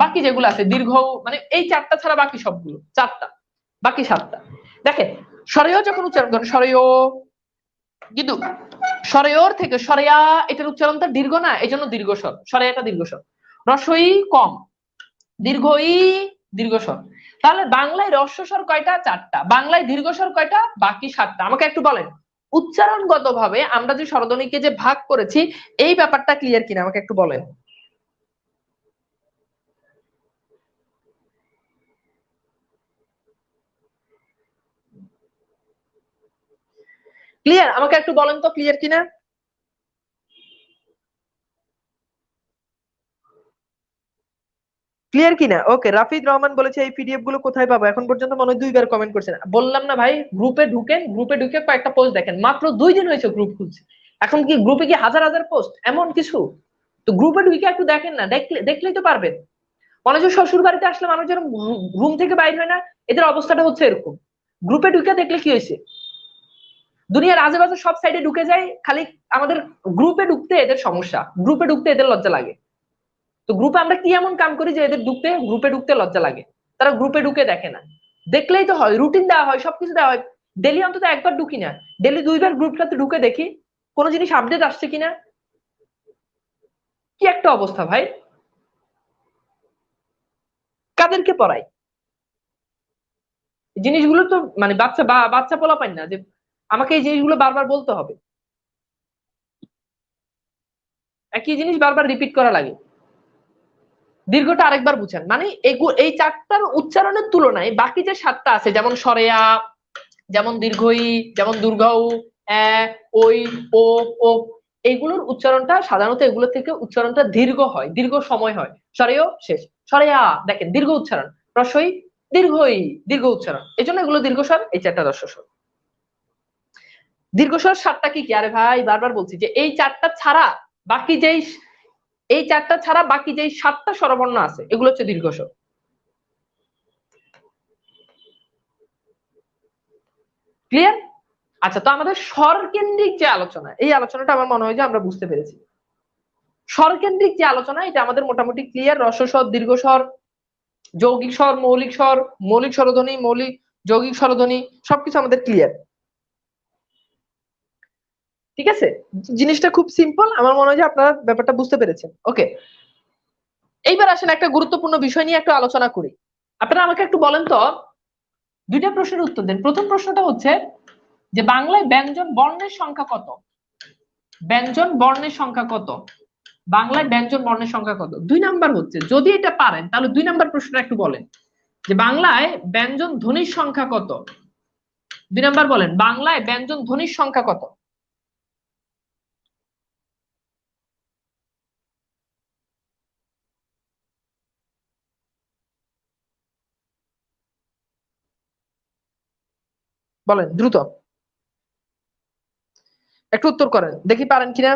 বাকি যেগুলো আছে দীর্ঘ, মানে এই 4টা ছাড়া বাকি সবগুলো 4টা, বাকি 7টা। দেখেন, সরেয় যখন উচ্চারণ করেন সরেয়, কিন্তু সরেয়র থেকে সরেয়া, এটার উচ্চারণটা দীর্ঘ না, এই জন্য দীর্ঘস্বর, সরেয়াটা দীর্ঘস্বর। রসই কম, দীর্ঘই দীর্ঘস্বর। তাহলে বাংলায় রস্বস্বর কয়টা? 4টা। বাংলায় দীর্ঘস্বর কয়টা? বাকি 7টা। আমাকে একটু বলেন উচ্চারণগত ভাবে আমরা যে স্বরধ্বনিকে যে ভাগ করেছি, এই ব্যাপারটা ক্লিয়ার কিনা আমাকে একটু বলেন। ক্লিয়ার? আমাকে একটু বলেন তো ক্লিয়ার কিনা। ক্লিয়ার কিনা? ওকে, রাফিদ রহমান বলেছে এই পিডিএফ গুলো কোথায় পাবো? এখন পর্যন্ত মনে হয় 2বার কমেন্ট করছেন। বললাম না ভাই, গ্রুপে ঢুকেন, গ্রুপে ঢুকে কয়েকটা পোস্ট দেখেন, মাত্র 2 দিন হয়েছে গ্রুপ খুলছে। এখন কি গ্রুপে কি হাজার হাজার পোস্ট এমন কিছু? তো গ্রুপে ঢুকে একটু দেখেন না, দেখলেই তো পারবেন। মনে হচ্ছে শ্বশুর বাড়িতে আসলে মানুষ যেরকম রুম থেকে বাইর হয় না, এদের অবস্থাটা হচ্ছে এরকম। গ্রুপে ঢুকে দেখলে কি হয়েছে, দুনিয়ার আজেবাজে সব সাইডে ঢুকে যায়, খালি আমাদের গ্রুপে ঢুকতে এদের সমস্যা, গ্রুপে ঢুকতে এদের লজ্জা লাগে। তো গ্রুপে আমরা কি এমন কাম করি যে এদের গ্রুপে ঢুকতে লজ্জা লাগে? তারা গ্রুপে ঢুকে দেখে না, দেখলেই তো হয়, রুটিন দেওয়া হয়, সবকিছু দেওয়া হয়। ডেলি অন্তত একবার ঢুকি না, ডেলি 2বার গ্রুপটাতে ঢুকে দেখি কোন জিনিস আপডেট আসছে কিনা। কি একটা অবস্থা ভাই, কাদেরকে পড়াই জিনিসগুলো? তো মানে বাচ্চা পোলা পাই না যে আমাকে এই জিনিসগুলো বারবার বলতে হবে, একই জিনিস বারবার রিপিট করা লাগে। দীর্ঘটা আরেকবার বুঝেন, মানে এই 4টার উচ্চারণের তুলনায় বাকি যে 7টা আছে, যেমন সরেয়া, যেমন দীর্ঘই, যেমন দুর্গাউ, ওই, ও, ও, এইগুলোর উচ্চারণটা সাধারণত এগুলো থেকে উচ্চারণটা দীর্ঘ হয়, দীর্ঘ সময় হয়। সরেয় শেষ, সরেয়া দেখেন দীর্ঘ উচ্চারণ, রসই দীর্ঘই দীর্ঘ উচ্চারণ, এই জন্য এগুলো দীর্ঘ স্বর, এই 4টা রস্য স্বর। দীর্ঘস্বর 7টা কি কি? আরে ভাই বারবার বলছি যে এই 4টা ছাড়া বাকি যেই 7টা স্বরবর্ণ আছে এগুলো হচ্ছে দীর্ঘস্বর। ক্লিয়ার? আচ্ছা, তো আমাদের স্বর কেন্দ্রিক যে আলোচনা, এই আলোচনাটা আমার মনে হয় যে আমরা বুঝতে পেরেছি। স্বর কেন্দ্রিক যে আলোচনা এটা আমাদের মোটামুটি ক্লিয়ার। হ্রস্বস্বর, দীর্ঘস্বর, যৌগিক স্বর, মৌলিক স্বর, মৌলিক স্বরধ্বনি, মৌলিক যৌগিক স্বরধ্বনি সবকিছু আমাদের ক্লিয়ার। ঠিক আছে, জিনিসটা খুব সিম্পল, আমার মনে হয় যে আপনারা ব্যাপারটা বুঝতে পেরেছেন। ওকে, এইবার আসেন একটা গুরুত্বপূর্ণ বিষয় নিয়ে একটু আলোচনা করি। আপনারা আমাকে একটু বলেন তো, দুইটা প্রশ্নের উত্তর দেন। প্রথম প্রশ্নটা হচ্ছে যে বাংলায় ব্যঞ্জন বর্ণের সংখ্যা কত? ব্যঞ্জন বর্ণের সংখ্যা কত? বাংলায় ব্যঞ্জন বর্ণের সংখ্যা কত? 2 নাম্বার হচ্ছে, যদি এটা পারেন তাহলে 2 নাম্বার প্রশ্নটা একটু বলেন যে বাংলায় ব্যঞ্জন ধ্বনির সংখ্যা কত? 2 নাম্বার বলেন, বাংলায় ব্যঞ্জন ধ্বনির সংখ্যা কত? বলেন দ্রুত, একটু উত্তর করেন দেখি পারেন কিনা।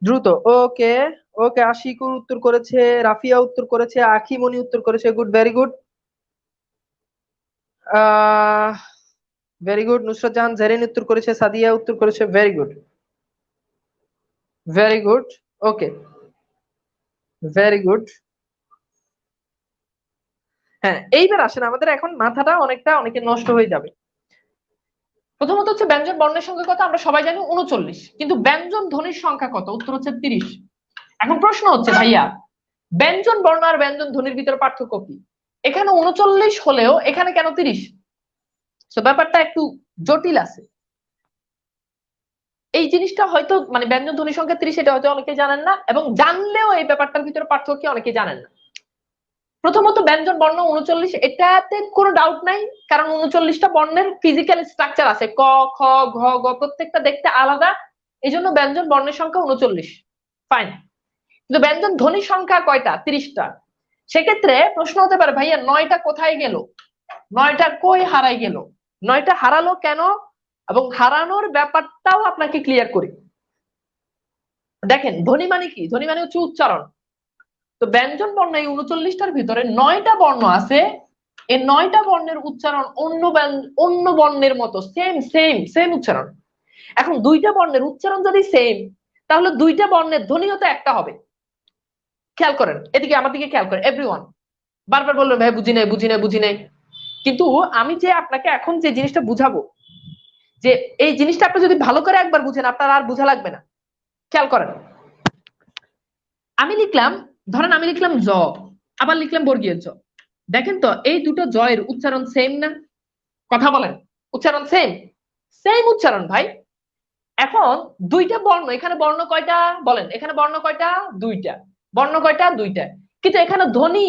দ্রুত। ওকে, ওকে, আশিকুর উত্তর করেছে, রাফিয়া উত্তর করেছে, আখিমনি উত্তর করেছে। Good, very good. Ah very good. Nusrat Jahan Jerin উত্তর করেছে, সাদিয়া উত্তর করেছে। Very good, very good. Okay, very good. হ্যাঁ, এইবার আসেন, আমাদের এখন মাথাটা অনেকে নষ্ট হয়ে যাবে। প্রথমত হচ্ছে ব্যঞ্জন বর্ণের সংখ্যা কত? আমরা সবাই জানি 39, কিন্তু ব্যঞ্জন ধ্বনির সংখ্যা কত? উত্তর হচ্ছে 30। এখন প্রশ্ন হচ্ছে ভাইয়া, ব্যঞ্জন বর্ণ আর ব্যঞ্জন ধ্বনির ভিতরে পার্থক্য কি? এখানে 39 হলেও এখানে কেন 30? তো ব্যাপারটা একটু জটিল আছে। এই জিনিসটা হয়তো মানে ব্যঞ্জন ধ্বনি সংখ্যা 30 এটা হয়তো অনেকে জানেন না, এবং জানলেও এই ব্যাপারটার ভিতরে পার্থক্য অনেকে জানেন না। প্রথমত ব্যঞ্জন বর্ণ 39, এটাতে কোনো ডাউট নাই, কারণ 39টা বর্ণের ফিজিক্যাল স্ট্রাকচার আছে, ক, খ, ঘ, গ, প্রত্যেকটা দেখতে আলাদা, এই জন্য ব্যঞ্জন বর্ণের সংখ্যা 39। ফাইন। কিন্তু ব্যঞ্জন ধ্বনির সংখ্যা কয়টা? 30টা। সেক্ষেত্রে প্রশ্ন হতে পারে ভাইয়া 9টা কোথায় গেল? 9টা কই হারাই গেল? 9টা হারালো কেন? এবং হারানোর ব্যাপারটাও আপনাকে ক্লিয়ার করি। দেখেন, ধ্বনি মানে কি? ধ্বনি মানে হচ্ছে উচ্চারণ। তো ব্যঞ্জন বর্ণ এই 39টার ভিতরে 9টা বর্ণ আছে। এই 9টা বর্ণের উচ্চারণ অন্য বর্ণের মতো সেম সেম সেম উচ্চারণ। এখন 2টা বর্ণের উচ্চারণ যদি সেম, তাহলে 2টা বর্ণের ধ্বনিও তো একটা হবে। খেয়াল করেন এদিকে, আমার দিকে খেয়াল করেন এভরিওয়ান। বারবার বললেন ভাই বুঝি নাই বুঝি নাই বুঝি নাই, কিন্তু আমি যে আপনাকে এখন যে জিনিসটা বুঝাবো, যে এই জিনিসটা আপনি যদি ভালো করে একবার বুঝেন আপনার আর বোঝা লাগবে না। খেয়াল করেন, আমি লিখলাম, ধরেন আমি লিখলাম জ, আবার লিখলাম বর্গীয় জ। দেখেন তো এই দুটো জয়ের উচ্চারণ সেম না? কথা বলেন, উচ্চারণ সেম? সেম উচ্চারণ ভাই। এখন 2টা বর্ণ, এখানে বর্ণ কয়টা বলেন? এখানে বর্ণ কয়টা? 2টা। বর্ণ কয়টা? 2টা। কিন্তু এখানে ধ্বনি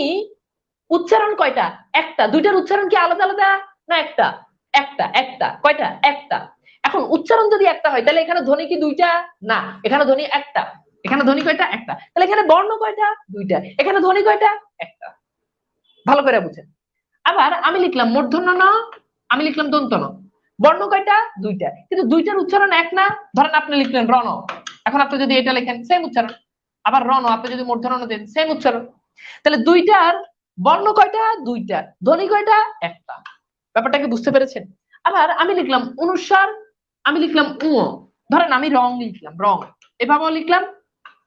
উচ্চারণ কয়টা? একটা। 2টার উচ্চারণ কি আলাদা আলাদা না একটা? একটা একটা। কয়টা? একটা। এখন উচ্চারণ যদি একটা হয় তাহলে এখানে ধ্বনি কি 2টা? না, এখানে ধ্বনি একটা। এখানে ধ্বনি কয়টা? একটা। তাহলে এখানে বর্ণ কয়টা? 2টা। এখানে ধ্বনি কয়টা? একটা। ভালো করে বুঝেন। আবার আমি লিখলাম মূর্ধন্য ন, আমি লিখলাম দন্ত ন। বর্ণ কয়টা? 2টা, কিন্তু 2টার উচ্চারণ এক না? ধরেন আপনি লিখলেন রণ, এখন আপনি যদি এটা লেখেন সেম উচ্চারণ। আবার রণ আপনি যদি মূর্ধন্য ন দেন সেম উচ্চারণ। তাহলে 2টার বর্ণ কয়টা? 2টা। ধ্বনি কয়টা? একটা। ব্যাপারটাকে বুঝতে পেরেছেন? আবার আমি লিখলাম অনুস্বার, আমি লিখলাম উ, ধরেন আমি রং লিখলাম রং, এভাবেও লিখলাম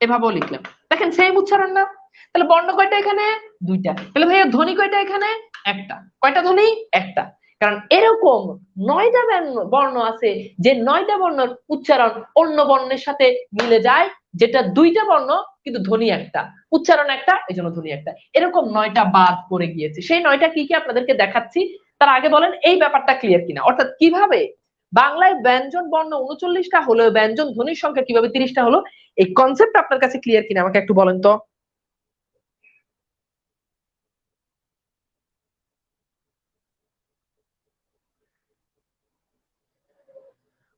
এভাবেও লিখলাম, দেখেন সেম উচ্চারণ না? তাহলে বর্ণ কয়টা এখানে? 2টা। তাহলে ভাইয়া ধ্বনি কয়টা এখানে? একটা। কয়টা ধ্বনি? একটা। কারণ এরকম 9টা বর্ণ আছে যে 9টা বর্ণের উচ্চারণ অন্য বর্ণের সাথে মিলে যায়, যেটা 2টা বর্ণ কিন্তু ধ্বনি একটা, উচ্চারণ একটা, এই জন্য ধ্বনি একটা। এরকম 9টা বাদ পড়ে গিয়েছে, সেই 9টা কি কি আপনাদেরকে দেখাচ্ছি। তার আগে বলেন এই ব্যাপারটা ক্লিয়ার কিনা, অর্থাৎ কিভাবে বাংলায় ব্যঞ্জন বর্ণ 39টা হলো, ব্যঞ্জন ধ্বনির সংখ্যা কিভাবে 30টা হলো, এই কনসেপ্ট আপনার কাছে ক্লিয়ার কিনা আমাকে একটু বলেন তো।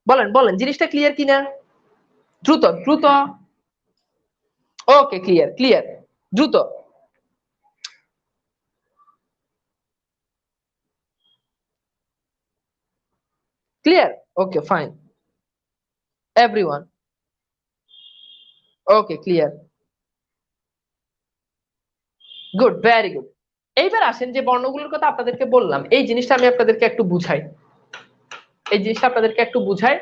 বলেন বলেন জিনিসটা ক্লিয়ার কিনা, দ্রুত দ্রুত। ওকে, ক্লিয়ার ক্লিয়ার, দ্রুত। Clear? Okay fine, everyone okay clear, good, very good. এইবার আসেন যে বর্ণগুলোর কথা আপনাদেরকে বললাম, এই জিনিসটা আমি আপনাদেরকে একটু বুঝাই, এই জিনিসটা আপনাদেরকে একটু বুঝাই।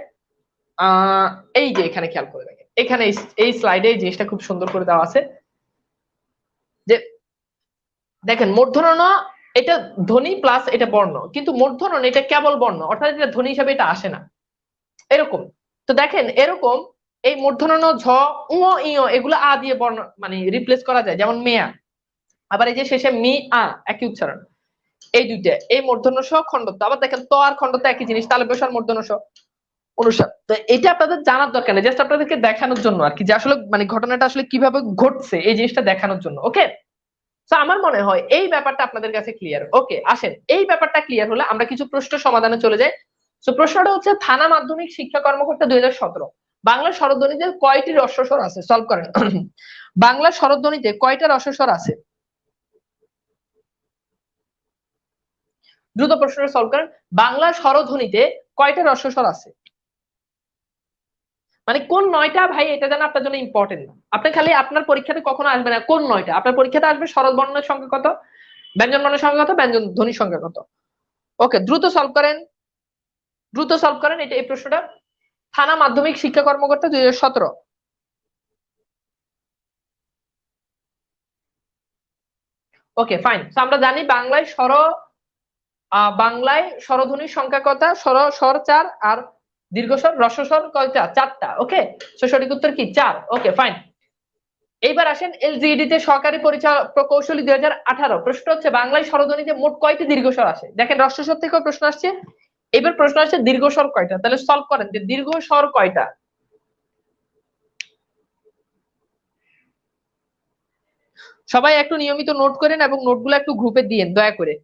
এই যে এখানে খেয়াল করে দেখেন, এখানে এই স্লাইডে এই জিনিসটা খুব সুন্দর করে দেওয়া আছে যে দেখেন মূর্ধন্য ন এটা ধ্বনি প্লাস এটা বর্ণ, কিন্তু মূর্ধন্য ন এটা কেবল বর্ণ, অর্থাৎ এটা ধ্বনি হিসাবে এটা আসে না এরকম। তো দেখেন এরকম এই মূর্ধন্য ন ঝ উ ই এগুলো আ দিয়ে বর্ণ মানে রিপ্লেস করা যায়, যেমন মেয়া। আবার এই যে শেষে মি আ একই উচ্চারণ, এই দুইটা এই মূর্ধন্য স খণ্ডত্ব। আবার দেখেন ত আর খণ্ডত্ব একই জিনিস, তাহলে বসার মূর্ধন্য স অনুসার। তো এটা আপনাদের জানার দরকার নেই, জাস্ট আপনাদেরকে দেখানোর জন্য আর কি, যে আসলে মানে ঘটনাটা আসলে কিভাবে ঘটছে এই জিনিসটা দেখানোর জন্য। ওকে, তো আমার মনে হয় এই ব্যাপারটা আপনাদের কাছে ক্লিয়ার। ওকে, আসেন এই ব্যাপারটা ক্লিয়ার হলে আমরা কিছু প্রশ্ন সমাধানে চলে যাই। তো প্রশ্নটা হচ্ছে থানা মাধ্যমিক শিক্ষা কর্মকর্তা 2017 বাংলা স্বরধ্বনিতে কয়টি রস্বস্বর আছে? সলভ করেন। বাংলা স্বরধ্বনিতে কয়টা রস্বস্বর আছে? দ্রুত প্রশ্নটা সলভ করেন। বাংলা স্বরধ্বনিতে কয়টা রস্বস্বর আছে? মানে কোন নয়টা ভাই, এটা জানা আপনার জন্য ইম্পর্টেন্ট না। আপনি খালি আপনার পরীক্ষাতে কখনো আসবে না কোন নয়টা, আপনার পরীক্ষাতে আসবে স্বর বর্ণের সংখ্যা কত, ব্যঞ্জন বর্ণের সংখ্যা কত, ব্যঞ্জন ধ্বনির সংখ্যা কত। ওকে, দ্রুত সলভ করেন, দ্রুত সলভ করেন এটা এই প্রশ্নটা। থানা মাধ্যমিক শিক্ষা কর্মকর্তা 2017। ওকে ফাইন, তো আমরা জানি বাংলায় বাংলায় স্বরধ্বনির সংখ্যা কত? স্বর 4 আর দীর্ঘস্বর রস্বস্বর কয়টা? 4টা। ওকে, তো সঠিক উত্তর কি 4। Okay fine. এইবার আসেন এলজিইডি তে সহকারী পরিচালক প্রকৌশলী 2018 প্রশ্ন হচ্ছে বাংলায় স্বরধ্বনিতে মোট কয়টি দীর্ঘস্বর আছে? দেখেন রস্বস্বর থেকেও প্রশ্ন আসছে, এবার প্রশ্ন আসছে দীর্ঘস্বর কয়টা, তাহলে সলভ করেন যে দীর্ঘস্বর কয়টা। সবাই একটু নিয়মিত নোট করেন এবং নোটগুলো একটু গ্রুপে দিয়েন দয়া করে।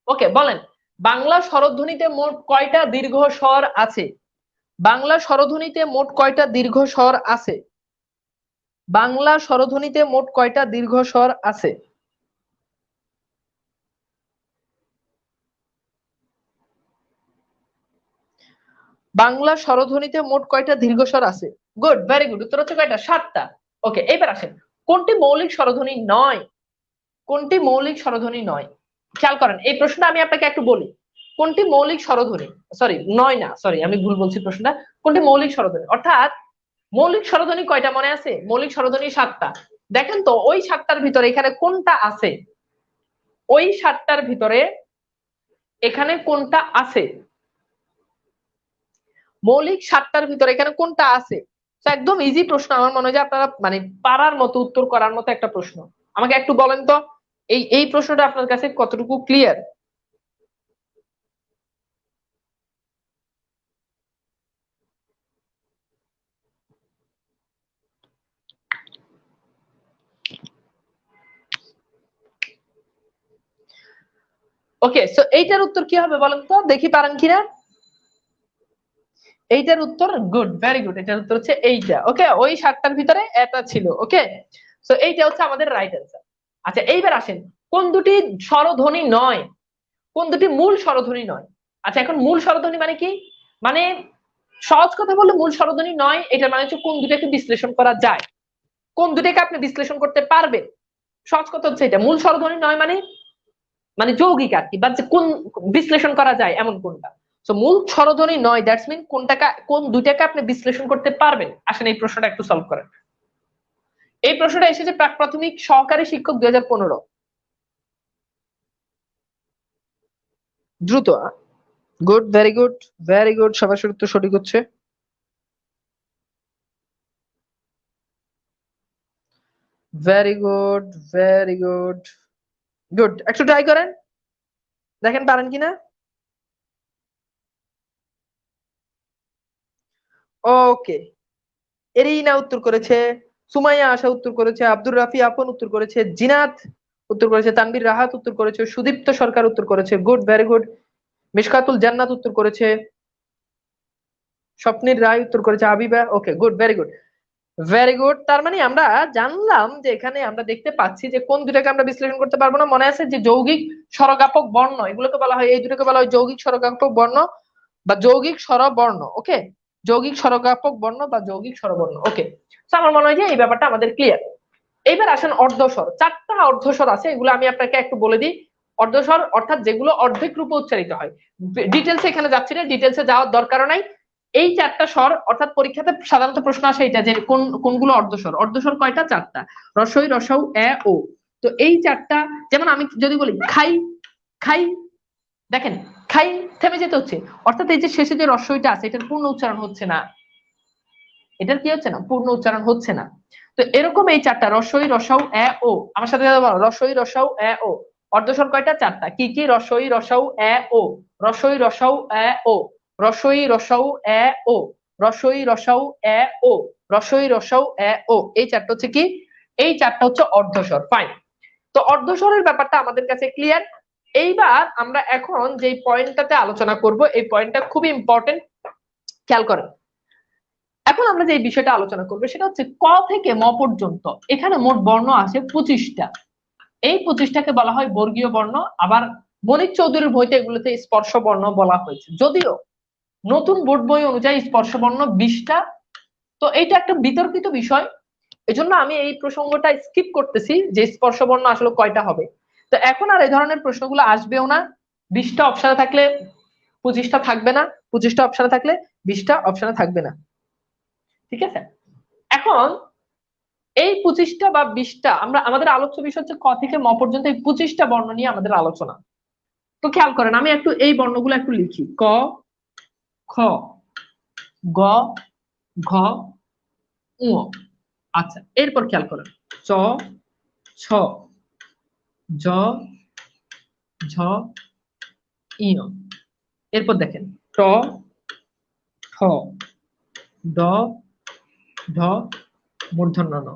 ওকে বলেন, বাংলা স্বরধ্বনিতে মোট কয়টা দীর্ঘ স্বর আছে? বাংলা স্বরধ্বনিতে মোট কয়টা দীর্ঘ স্বর আছে? বাংলা স্বরধ্বনিতে মোট কয়টা দীর্ঘ স্বর আছে? বাংলা স্বরধ্বনিতে মোট কয়টা দীর্ঘস্বর আছে? গুড, ভেরি গুড, উত্তর হচ্ছে কয়টা? 7টা। ওকে, এবার আসেন কোনটি মৌলিক স্বরধ্বনি নয়? কোনটি মৌলিক স্বরধ্বনি নয়? খেয়াল করেন এই প্রশ্নটা আমি আপনাকে একটু বলি, কোনটি মৌলিক স্বরধ্বনি, সরি নয় না, সরি আমি ভুল বলছি প্রশ্নটা, কোনটি মৌলিক স্বরধ্বনি, অর্থাৎ মৌলিক স্বরধ্বনি কয়টা মনে আছে? মৌলিক স্বরধ্বনি 7টা। দেখেন তো ওই 7টার ভিতরে এখানে কোনটা আছে? ওই 7টার ভিতরে এখানে কোনটা আছে? মৌলিক 7টার ভিতরে এখানে কোনটা আছে? তো একদম ইজি প্রশ্ন, আমার মনে হয় যে আপনারা মানে পারার মতো উত্তর করার মতো একটা প্রশ্ন। আমাকে একটু বলেন তো এই প্রশ্নটা আপনার কাছে কতটুকু ক্লিয়ার? ওকে, সো এইটার উত্তর কি হবে বলেন তো, দেখি পারেন কিনা। এইটার উত্তর, গুড, ভেরি গুড, এটার উত্তর হচ্ছে এইটা। ওকে, ওই 7টার ভিতরে এটা ছিল। ওকে, সো এইটা হচ্ছে আমাদের রাইট অ্যান্সার। আচ্ছা এইবার আসেন কোন দুটি স্বরধ্বনি নয়, কোন দুটি মূল স্বরধ্বনি নয়। আচ্ছা এখন মূল স্বরধ্বনি মানে কি, মানে সহজ কথা বললে মূল স্বরধ্বনি নয় এটার মানে হচ্ছে কোন দুটাকে বিশ্লেষণ করা যায়, কোন দুটাকে আপনি বিশ্লেষণ করতে পারবেন। সহজ কথা হচ্ছে এটা, মূল স্বরধ্বনি নয় মানে মানে যৌগিক আর কি, বা কোন বিশ্লেষণ করা যায় এমন কোনটা। তো মূল স্বরধ্বনি নয়, দ্যাটস মিন কোনটাকে, কোন দুইটাকে আপনি বিশ্লেষণ করতে পারবেন। আসেন এই প্রশ্নটা একটু সলভ করেন। এই প্রশ্নটা এসেছে প্রাক প্রাথমিক সহকারী শিক্ষক 2015। দ্রুত, good, very good, very good, সবার উত্তর সঠিক হচ্ছে। Very good, very good, good, একটু ট্রাই করেন, দেখেন পারেন কিনা। ওকে, এরিনা উত্তর করেছে, সুমাইয়া আশা উত্তর করেছে, আব্দুর রাফি আপন উত্তর করেছে, জিনাত উত্তর করেছে, তানভীর রাহাত উত্তর করেছে, সুদীপ্ত সরকার উত্তর করেছে, গুড, ভেরি গুড, মিশকাতুল জান্নাত উত্তর করেছে, স্বপ্নের রায় উত্তর করেছে, Abiba. Okay, good, very good. Very good. তার মানে আমরা জানলাম যে এখানে আমরা দেখতে পাচ্ছি যে কোন দুটাকে আমরা বিশ্লেষণ করতে পারবো না। মনে আছে যে যৌগিক স্বরজ্ঞাপক বর্ণ, এগুলোকে বলা হয়, এই দুটোকে বলা হয় যৌগিক স্বরজ্ঞাপক বর্ণ বা যৌগিক স্বরবর্ণ। ওকে, যৌগিক স্বরজ্ঞাপক বর্ণ বা যৌগিক স্বরবর্ণ। ওকে, তো আমার মনে হয় যে এই ব্যাপারটা আমাদের ক্লিয়ার। এবার আসেন অর্ধস্বর। 4টা অর্ধস্বর আছে, এগুলো আমি আপনাকে একটু বলে দিই। অর্ধস্বর অর্থাৎ যেগুলো অর্ধেক রূপে উচ্চারিত হয়। ডিটেলসে এখানে যাচ্ছি না, ডিটেলসে যাওয়ার দরকার নাই। এই 4টা স্বর অর্থাৎ পরীক্ষাতে সাধারণত প্রশ্ন আসে এটা যে কোনগুলো অর্ধস্বর। অর্ধস্বর কয়টা? 4টা। রসই, রসৌ, এ, ও। তো এই 4টা, যেমন আমি যদি বলি খাই, খাই, দেখেন খাই থেমে যেতে হচ্ছে, অর্থাৎ এই যে শেষে যে রসইটা আছে এটার পূর্ণ উচ্চারণ হচ্ছে না। এটার কি হচ্ছে না? পূর্ণ উচ্চারণ হচ্ছে না। তো এরকম এই 4টা রসই, রসৌ, এ, ও। আমার সাথে বলো রসই, রসৌ, এ, ও। অর্ধস্বর কয়টা? 4টা। কি কি? রসই, রসৌ, এ, ও। রসই, রসৌ, এ, ও। রসই, রসৌ, এ, ও। রসই, রসৌ, এ, ও। রসই, রসৌ, এ, ও। এই 4টা হচ্ছে কি? এই 4টা হচ্ছে অর্ধস্বর। ফাইন। তো অর্ধস্বরের ব্যাপারটা আমাদের কাছে ক্লিয়ার। এইবার আমরা এখন যে পয়েন্টটাতে আলোচনা করব, এই পয়েন্টটা খুবই ইম্পর্টেন্ট, খেয়াল করেন। এখন আমরা যে বিষয়টা আলোচনা করবো সেটা হচ্ছে ক থেকে ম পর্যন্ত এখানে মোট বর্ণ আছে 25টা। এই 25টাকে বলা হয় বর্গীয় বর্ণ। আবার বণিক চৌধুরীর বইতে এগুলোতে স্পর্শ বর্ণ বলা হয়েছে, যদিও নতুন বোর্ড বই অনুযায়ী স্পর্শ বর্ণ 20টা। তো এইটা একটা বিতর্কিত বিষয়, এজন্য আমি এই প্রসঙ্গটা স্কিপ করতেছি যে স্পর্শ বর্ণ আসলে কয়টা হবে। তো এখন আর এই ধরনের প্রশ্নগুলো আসবেও না। 20টা অপশনে থাকলে 25টা থাকবে না, 25টা অপশনে থাকলে 20টা অপশনে থাকবে না। ঠিক আছে? এখন এই 25টা বা 20টা, আমরা আমাদের আলোচ্য বিষয় হচ্ছে ক থেকে ম পর্যন্ত এই 25টা বর্ণ নিয়ে আমাদের আলোচনা। তো খেয়াল করেন, আমি একটু এই বর্ণগুলো একটু লিখি। ক, খ, গ, ঘ, ঙ। আচ্ছা, এরপর খেয়াল করেন চ, ছ, জ, ঝ, ই। এরপর দেখেন ট, ঠ, ড, ঢ, মূর্ধন্য ণ,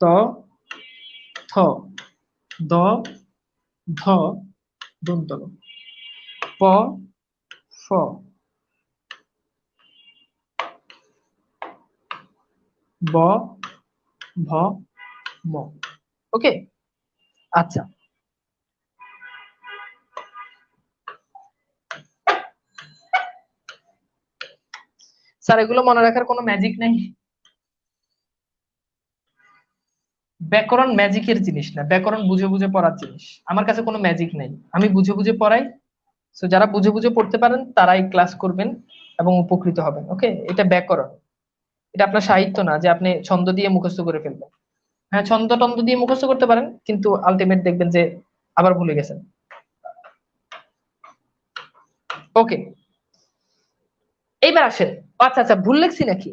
ত, থ, দ, ধ, দন্ত ন, প, ফ, ব, ভ, ম। ওকে, আচ্ছা। স্যার এগুলো মনে রাখার কোনো ম্যাজিক নেই। ব্যাকরণ ম্যাজিকের জিনিস না, ব্যাকরণ বুঝে বুঝে পড়ার জিনিস। আমার কাছে কোনো ম্যাজিক নেই, আমি বুঝে বুঝে পড়াই। তো যারা বুঝে বুঝে পড়তে পারেন তারাই ক্লাস করবেন এবং উপকৃত হবেন। ওকে, এটা ব্যাকরণ, এটা আপনার সাহিত্য না যে আপনি ছন্দ দিয়ে মুখস্থ করে ফেলবেন। হ্যাঁ, ছন্দ টন্দ দিয়ে মুখস্থ করতে পারেন, কিন্তু আলটিমেট দেখবেন যে আবার ভুলে গেছেন। ওকে, এইবার আসেন। আচ্ছা আচ্ছা, ভুল লেখছি নাকি?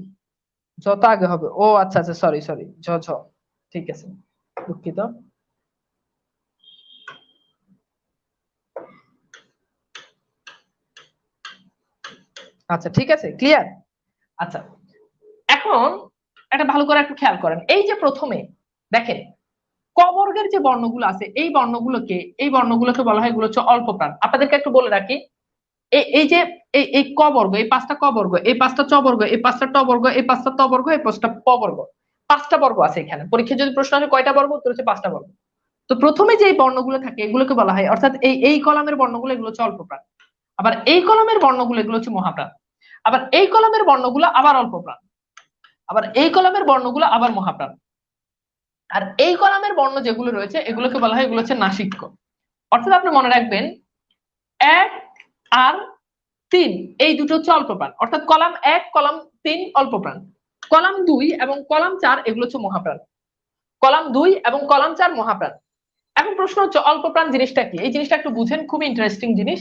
যত আগে হবে। ও আচ্ছা আচ্ছা, সরি সরি, ঝ ঝ। ঠিক আছে, দুঃখিত। আচ্ছা ঠিক আছে, ক্লিয়ার। আচ্ছা, এখন একটা ভালো করে একটু খেয়াল করেন। এই যে প্রথমে দেখেন ক বর্গের যে বর্ণগুলো আছে, এই বর্ণগুলোকে বলা হয়, এগুলো হচ্ছে অল্প প্রাণ। আপনাদেরকে একটু বলে রাখি, এই যে এই ক বর্গ, এই 5টা ক বর্গ, এই 5টা চ বর্গ, এই 5টা ট বর্গ, এই 5টা ত বর্গ, এই 5টা প বর্গ, 5টা বর্গ আছে এখানে। পরীক্ষায় যদি প্রশ্ন আসে কয়টা বর্গ, উত্তর হচ্ছে 5টা বর্গ। তো প্রথমে যে বর্ণগুলো থাকে এগুলোকে বলা হয়, অর্থাৎ এই কলামের বর্ণগুলো এগুলো হচ্ছে অল্প প্রাণ। আবার এই কলামের বর্ণগুলো এগুলো হচ্ছে মহাপ্রাণ। আবার এই কলামের বর্ণগুলো আবার অল্প প্রাণ। আবার এই কলামের বর্ণগুলো আবার মহাপ্রাণ। আর এই কলামের বর্ণ যেগুলো রয়েছে এগুলোকে বলা হয়, এগুলো হচ্ছে নাসিক্য। অর্থাৎ আপনি মনে রাখবেন 1 আর 3 এই দুটো হচ্ছে অল্প প্রাণ, অর্থাৎ কলাম 1 কলাম 3 অল্প প্রাণ, কলাম 2 এবং কলাম 4 এগুলো হচ্ছে মহাপ্রাণ। কলাম 2 এবং কলাম 4 মহাপ্রাণ। এখন প্রশ্ন হচ্ছে অল্প প্রাণ জিনিসটা কি? এই জিনিসটা একটু বুঝেন, খুব ইন্টারেস্টিং জিনিস।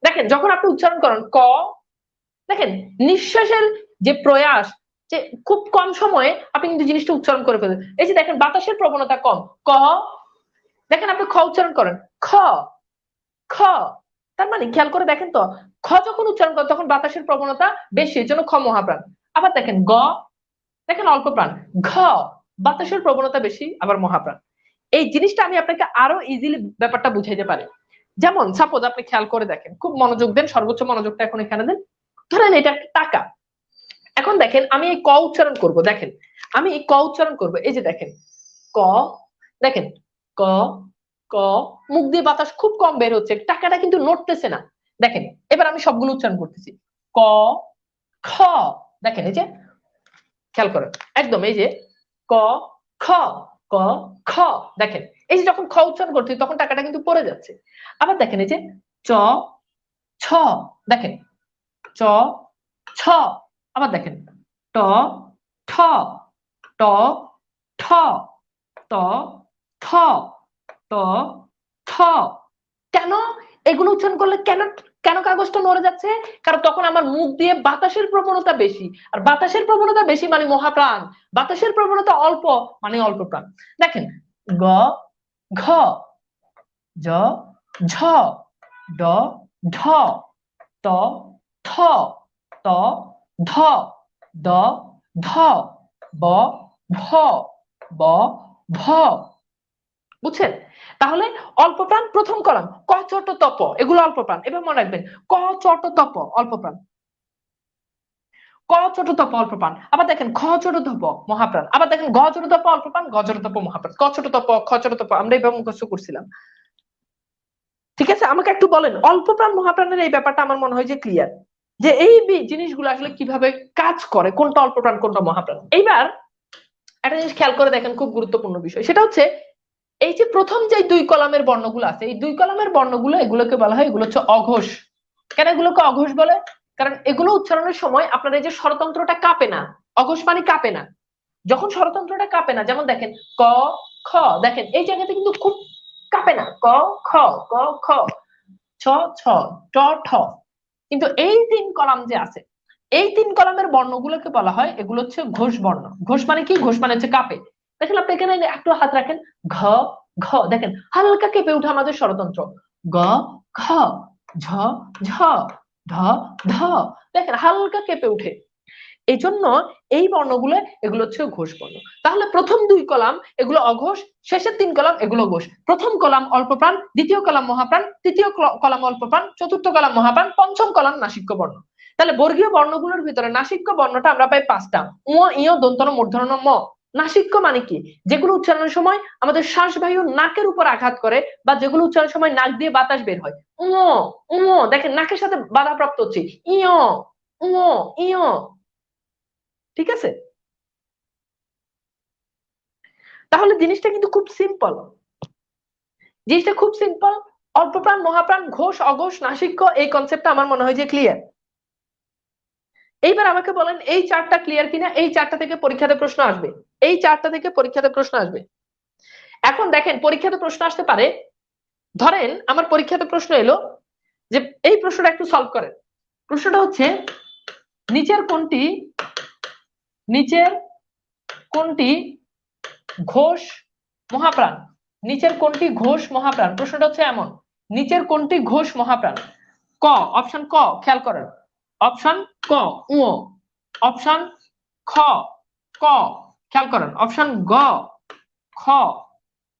দেখেন যখন আপনি উচ্চারণ করেন ক, দেখেন নিঃশ্বাসের যে প্রয়াস, যে খুব কম সময়ে আপনি কিন্তু জিনিসটা উচ্চারণ করে ফেলেন। এই যে দেখেন বাতাসের প্রবণতা কম, ক। দেখেন আপনি খ উচ্চারণ করেন, খ, খ। তার মানে খেয়াল করে দেখেন তো, খ যখন উচ্চারণ করেন তখন বাতাসের প্রবণতা বেশি, এর জন্য খ মহাপ্রাণ। আবার দেখেন গ, দেখেন অল্প প্রাণ, ঘ বাতাসের প্রবণতা বেশি, আবার মহাপ্রাণ। এই জিনিসটা আমি আপনাকে আরো ইজিলি ব্যাপারটা বুঝাইতে পারি। যেমন সাপোজ আপনি খেয়াল করে দেখেন, খুব মনোযোগ দেন, সর্বোচ্চ মনোযোগটা এখন এখানে দেন। ধরেন এটা একটা টাকা, এখন দেখেন আমি এই ক উচ্চারণ করব, দেখেন আমি এই ক উচ্চারণ করব, এই যে দেখেন ক, দেখেন ক ক, মুখ দিয়ে বাতাস খুব কম বের হচ্ছে, টাকাটা কিন্তু নড়তেছে না। দেখেন এবার আমি সবগুলো উচ্চারণ করতেছি, ক খ, দেখেন এই যে খেয়াল করেন একদম এই যে ক খ, ক খ, দেখেন এই যে যখন খ উচ্চারণ করছি তখন টাকাটা কিন্তু পড়ে যাচ্ছে। আবার দেখেন এই যে চ ছ, দেখেন চ ছ, আবার দেখেন ট ঠ, ট ঠ, ত থ, ত থ। কেন এগুলো উচ্চারণ করলে কেন কেন কাগজটা নড়ে যাচ্ছে? কারণ তখন আমার মুখ দিয়ে বাতাসের প্রবণতা বেশি, আর বাতাসের প্রবণতা বেশি মানে মহাপ্রাণ, বাতাসের প্রবণতা অল্প মানে অল্প প্রাণ। দেখেন গ ঘ, জ ঝ, ড ঢ, ত থ, ত ধ, দ ধ, ব ভ, ব ভ। বুঝছেন? তাহলে অল্প প্রাণ প্রথম কলাম, ক চট তপ এগুলো অল্প প্রাণ, এবার মনে রাখবেন ক চট তপ অল্প প্রাণ, ক ছোট তপ অল্প প্রাণ। আবার দেখেন খ ছোট তপ মহাপ্রাণ, আবার দেখেন গ ছোট তপ অল্প প্রাণ, গ ছোট তপ মহাপ্রাণ, ক ছোট তপ খ ছোট তপ আমরা এইভাবে মুখস্থ করছিলাম। ঠিক আছে, আমাকে একটু বলেন অল্প প্রাণ মহাপ্রাণের এই ব্যাপারটা আমার মনে হয় যে ক্লিয়ার, যে এই জিনিসগুলো আসলে কিভাবে কাজ করে, কোনটা অল্প প্রাণ কোনটা মহাপ্রাণ। এইবার একটা জিনিস খেয়াল করে দেখেন, খুব গুরুত্বপূর্ণ বিষয়, সেটা হচ্ছে এই যে প্রথম যে দুই কলামের বর্ণগুলো আছে, এই দুই কলামের বর্ণগুলো এগুলোকে বলা হয় এগুলো হচ্ছে অঘোষ। কেন এগুলোকে অঘোষ বলে? কারণ এগুলো উচ্চারণের সময় আপনার এই যে স্বরতন্ত্রটা কাঁপে না, অঘোষ মানে কাঁপে না। যখন স্বরতন্ত্রটা কাঁপে না, যেমন দেখেন ক খ, দেখেন এই জায়গাতে কিন্তু খুব কাঁপে না, ক খ, ক খ, ছ ছ, ট ঠ। কিন্তু এই তিন কলাম যে আছে, এই তিন কলামের বর্ণগুলোকে বলা হয় এগুলো হচ্ছে ঘোষ বর্ণ। ঘোষ মানে কি? ঘোষ মানে হচ্ছে কাঁপে। দেখেন আপনি এখানে একটু হাত রাখেন, ঘ ঘ, দেখেন হালকা কেঁপে উঠে আমাদের স্বরতন্ত্র, গ ঘ, ঝ ঝ, ঢ ঢ, দেখেন হালকা কেঁপে উঠে। এই জন্য এই বর্ণগুলো এগুলো হচ্ছে ঘোষ বর্ণ। তাহলে প্রথম দুই কলাম এগুলো অঘোষ, শেষের তিন কলাম এগুলো ঘোষ। প্রথম কলাম অল্প প্রাণ, দ্বিতীয় কলাম মহাপ্রাণ, তৃতীয় কলাম অল্প প্রাণ, চতুর্থ কলাম মহাপ্রাণ, পঞ্চম কলাম নাসিক্য বর্ণ। তাহলে বর্গীয় বর্ণগুলোর ভিতরে নাসিক্য বর্ণটা আমরা পাই পাঁচটা, উ ইয় দন্তন মূর্ধন্য ম। নাসিক্য মানে কি? যেগুলো উচ্চারণের সময় আমাদের শ্বাসবায়ু নাকের উপর আঘাত করে, বা যেগুলো উচ্চারণের সময় নাক দিয়ে বাতাস বের হয়, উ উ, দেখেন নাকের সাথে বাধাপ্রাপ্ত হচ্ছে, ইয় উ ইয়। ঠিক আছে, তাহলে জিনিসটা কিন্তু খুব সিম্পল, জিনিসটা খুব সিম্পল। অল্প প্রাণ মহাপ্রাণ ঘোষ অঘোষ নাসিক্য, এই কনসেপ্টটা আমার মনে হয় যে ক্লিয়ার। এইবার আমাকে বলেন এই চারটা ক্লিয়ার কিনা? এই চারটা থেকে পরীক্ষাতে প্রশ্ন আসবে, এই চারটা থেকে পরীক্ষাতে প্রশ্ন আসবে। এখন দেখেন পরীক্ষাতে প্রশ্ন আসতে পারে, ধরেন আমার পরীক্ষাতে প্রশ্ন এলো যে এই প্রশ্নটা একটু সলভ করেন। প্রশ্নটা হচ্ছে নিচের কোনটি, নিচের কোনটি ঘোষ মহাপ্রাণ, নিচের কোনটি ঘোষ মহাপ্রাণ। প্রশ্নটা হচ্ছে এমন, নিচের কোনটি ঘোষ মহাপ্রাণ? ক, অপশন ক, খেয়াল করেন, অপশন ক উ, অপশন খ ক, খেয়াল করেন অপশন গ খ,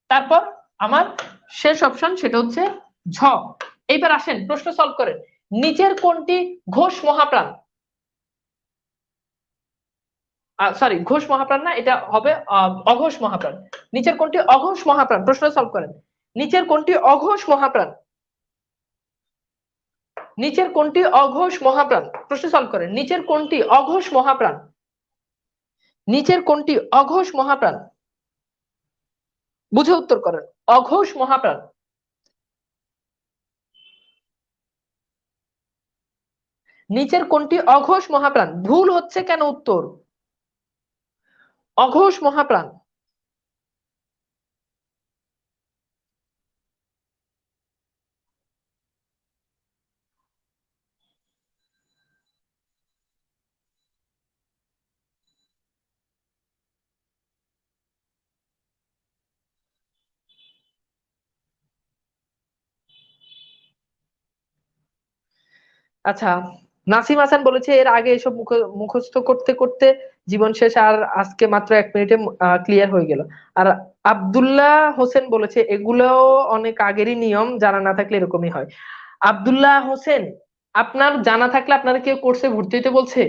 তারপর আমার শেষ অপশন সেটা হচ্ছে ঝ। এইবার আসেন প্রশ্ন সলভ করেন, নিচের কোনটি ঘোষ মহাপ্রাণ, সরি ঘোষ মহাপ্রাণ না, এটা হবে অঘোষ মহাপ্রাণ। নিচের কোনটি অঘোষ মহাপ্রাণ? প্রশ্ন সলভ করেন, নিচের কোনটি অঘোষ মহাপ্রাণ, নিচের কোনটি অঘোষ মহাপ্রাণ? প্রশ্ন সলভ করেন, নিচের কোনটি অঘোষ মহাপ্রাণ, নিচের কোনটি অঘোষ মহাপ্রাণ? বুঝে উত্তর করেন, অঘোষ মহাপ্রাণ। নিচের কোনটি অঘোষ মহাপ্রাণ? ভুল হচ্ছে কেন উত্তর? অঘোষ মহাপ্রাণ। আচ্ছা, নাসিম হাসান বলেছে এর আগে এসব মুখস্থ করতে করতে জীবন শেষ, আর আজকে মাত্র 1 মিনিটে ক্লিয়ার হয়ে গেল। আর আব্দুল্লাহ হোসেন বলেছে এগুলোও অনেক আগেরই নিয়ম, জানা না থাকলে এরকমই হয়। আব্দুল্লাহ হোসেন, আপনার জানা থাকলে আপনারা কেউ কোর্সে ভর্তি হতে বলছে?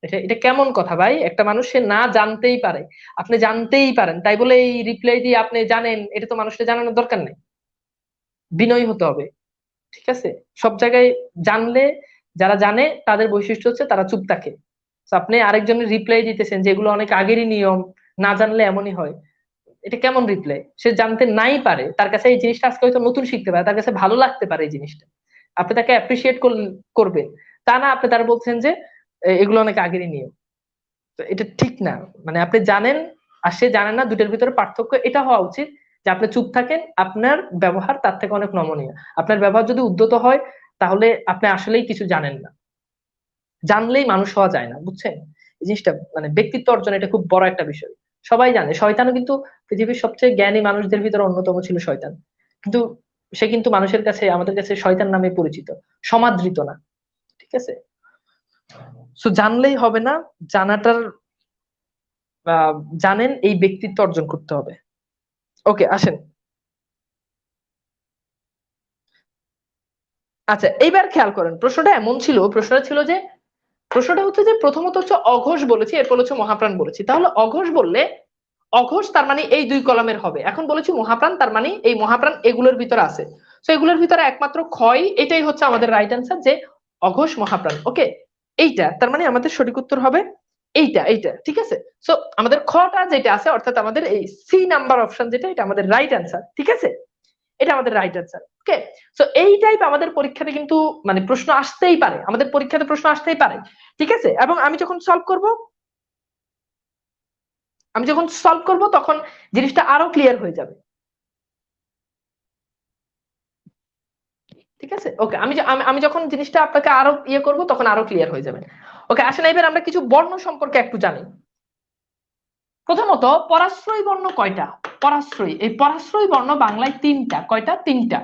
এটা এটা কেমন কথা ভাই? একটা মানুষ সে না জানতেই পারে, আপনি জানতেই পারেন, তাই বলে এই রিপ্লাই দিয়ে আপনি জানেন, এটা তো মানুষকে জানানোর দরকার নেই। বিনয়ী হতে হবে, ঠিক আছে? সব জায়গায় জানলে, যারা জানে তাদের বৈশিষ্ট্য হচ্ছে তারা চুপ থাকে। তো আপনি আরেকজনের রিপ্লাই দিতেছেন যেগুলো অনেক আগেরই নিয়ম, না জানলে এমনই হয়, এটা কেমন রিপ্লাই? সে জানতে নাই পারে, তার কাছে এই জিনিসটা আজকে হয়তো নতুন শিখতে পারে, তার কাছে ভালো লাগতে পারে এই জিনিসটা, আপনি তাকে অ্যাপ্রিসিয়েট করবেন। তা না আপনি তারা বলছেন যে এগুলো অনেক আগেরই নিয়ম। তো এটা ঠিক না। মানে আপনি জানেন আর সে জানে না, দুটোর ভিতরে পার্থক্য এটা হওয়া উচিত যে আপনি চুপ থাকেন, আপনার ব্যবহার তার থেকে অনেক নমনীয়। আপনার ব্যবহার যদি উদ্যত হয় তাহলে আপনি আসলেই কিছু জানেন না। জানলেই মানুষ হওয়া যায় না, বুঝছেন? এই জিনিসটা মানে ব্যক্তিত্ব অর্জন, এটা খুব বড় একটা বিষয়। সবাই জানে শয়তানও কিন্তু পৃথিবীর সবচেয়ে জ্ঞানী মানুষদের ভিতরে অন্যতম ছিল শয়তান, কিন্তু সে কিন্তু মানুষের কাছে, আমাদের কাছে শয়তান নামে পরিচিত, সমাদৃত না। ঠিক আছে? সো জানলেই হবে না, জানাটার জানেন এই ব্যক্তিত্ব অর্জন করতে হবে। ওকে, আসেন। আচ্ছা, এইবার খেয়াল করেন, প্রশ্নটা এমন ছিল, প্রশ্নটা ছিল যে, প্রশ্নটা হচ্ছে যে প্রথমত হচ্ছে অঘোষ বলেছি, এরপর হচ্ছে মহাপ্রাণ বলেছি। তাহলে অঘোষ বললে, অঘোষ তার মানে এই দুই কলামের হবে। এখন বলেছি মহাপ্রাণ, তার মানে এই মহাপ্রাণ এগুলোর ভিতরে আছে। তো এগুলোর ভিতরে একমাত্র ক্ষয়, এটাই হচ্ছে আমাদের রাইট অ্যান্সার, যে অঘোষ মহাপ্রাণ। ওকে, এইটা তার মানে আমাদের সঠিক উত্তর হবে এইটা, এইটা। ঠিক আছে? সো আমাদের খটা যেটা আছে, অর্থাৎ আমাদের এই সি নাম্বার অপশন যেটা, এটা আমাদের রাইট অ্যান্সার। ঠিক আছে? এটা আমাদের রাইট অ্যান্সার। ওকে, সো এই টাইপ আমাদের পরীক্ষাতে কিন্তু মানে প্রশ্ন আসতেই পারে, আমাদের পরীক্ষাতে প্রশ্ন আসতেই পারে। ঠিক আছে? এবং আমি যখন সলভ করব তখন জিনিসটা আরো ক্লিয়ার হয়ে যাবে। ঠিক আছে? ওকে, আমি যখন জিনিসটা আপনাকে আরো ইয়ে করব তখন আরো ক্লিয়ার হয়ে যাবে। ওকে, আসেন এবার আমরা কিছু বর্ণ সম্পর্কে একটু জানি। প্রথমত, পরাশ্রয়ী বর্ণ কয়টা? পরাশ্রয়ী, এই পরাশ্রয়ী বর্ণ বাংলায় তিনটা। কয়টা? তিনটা।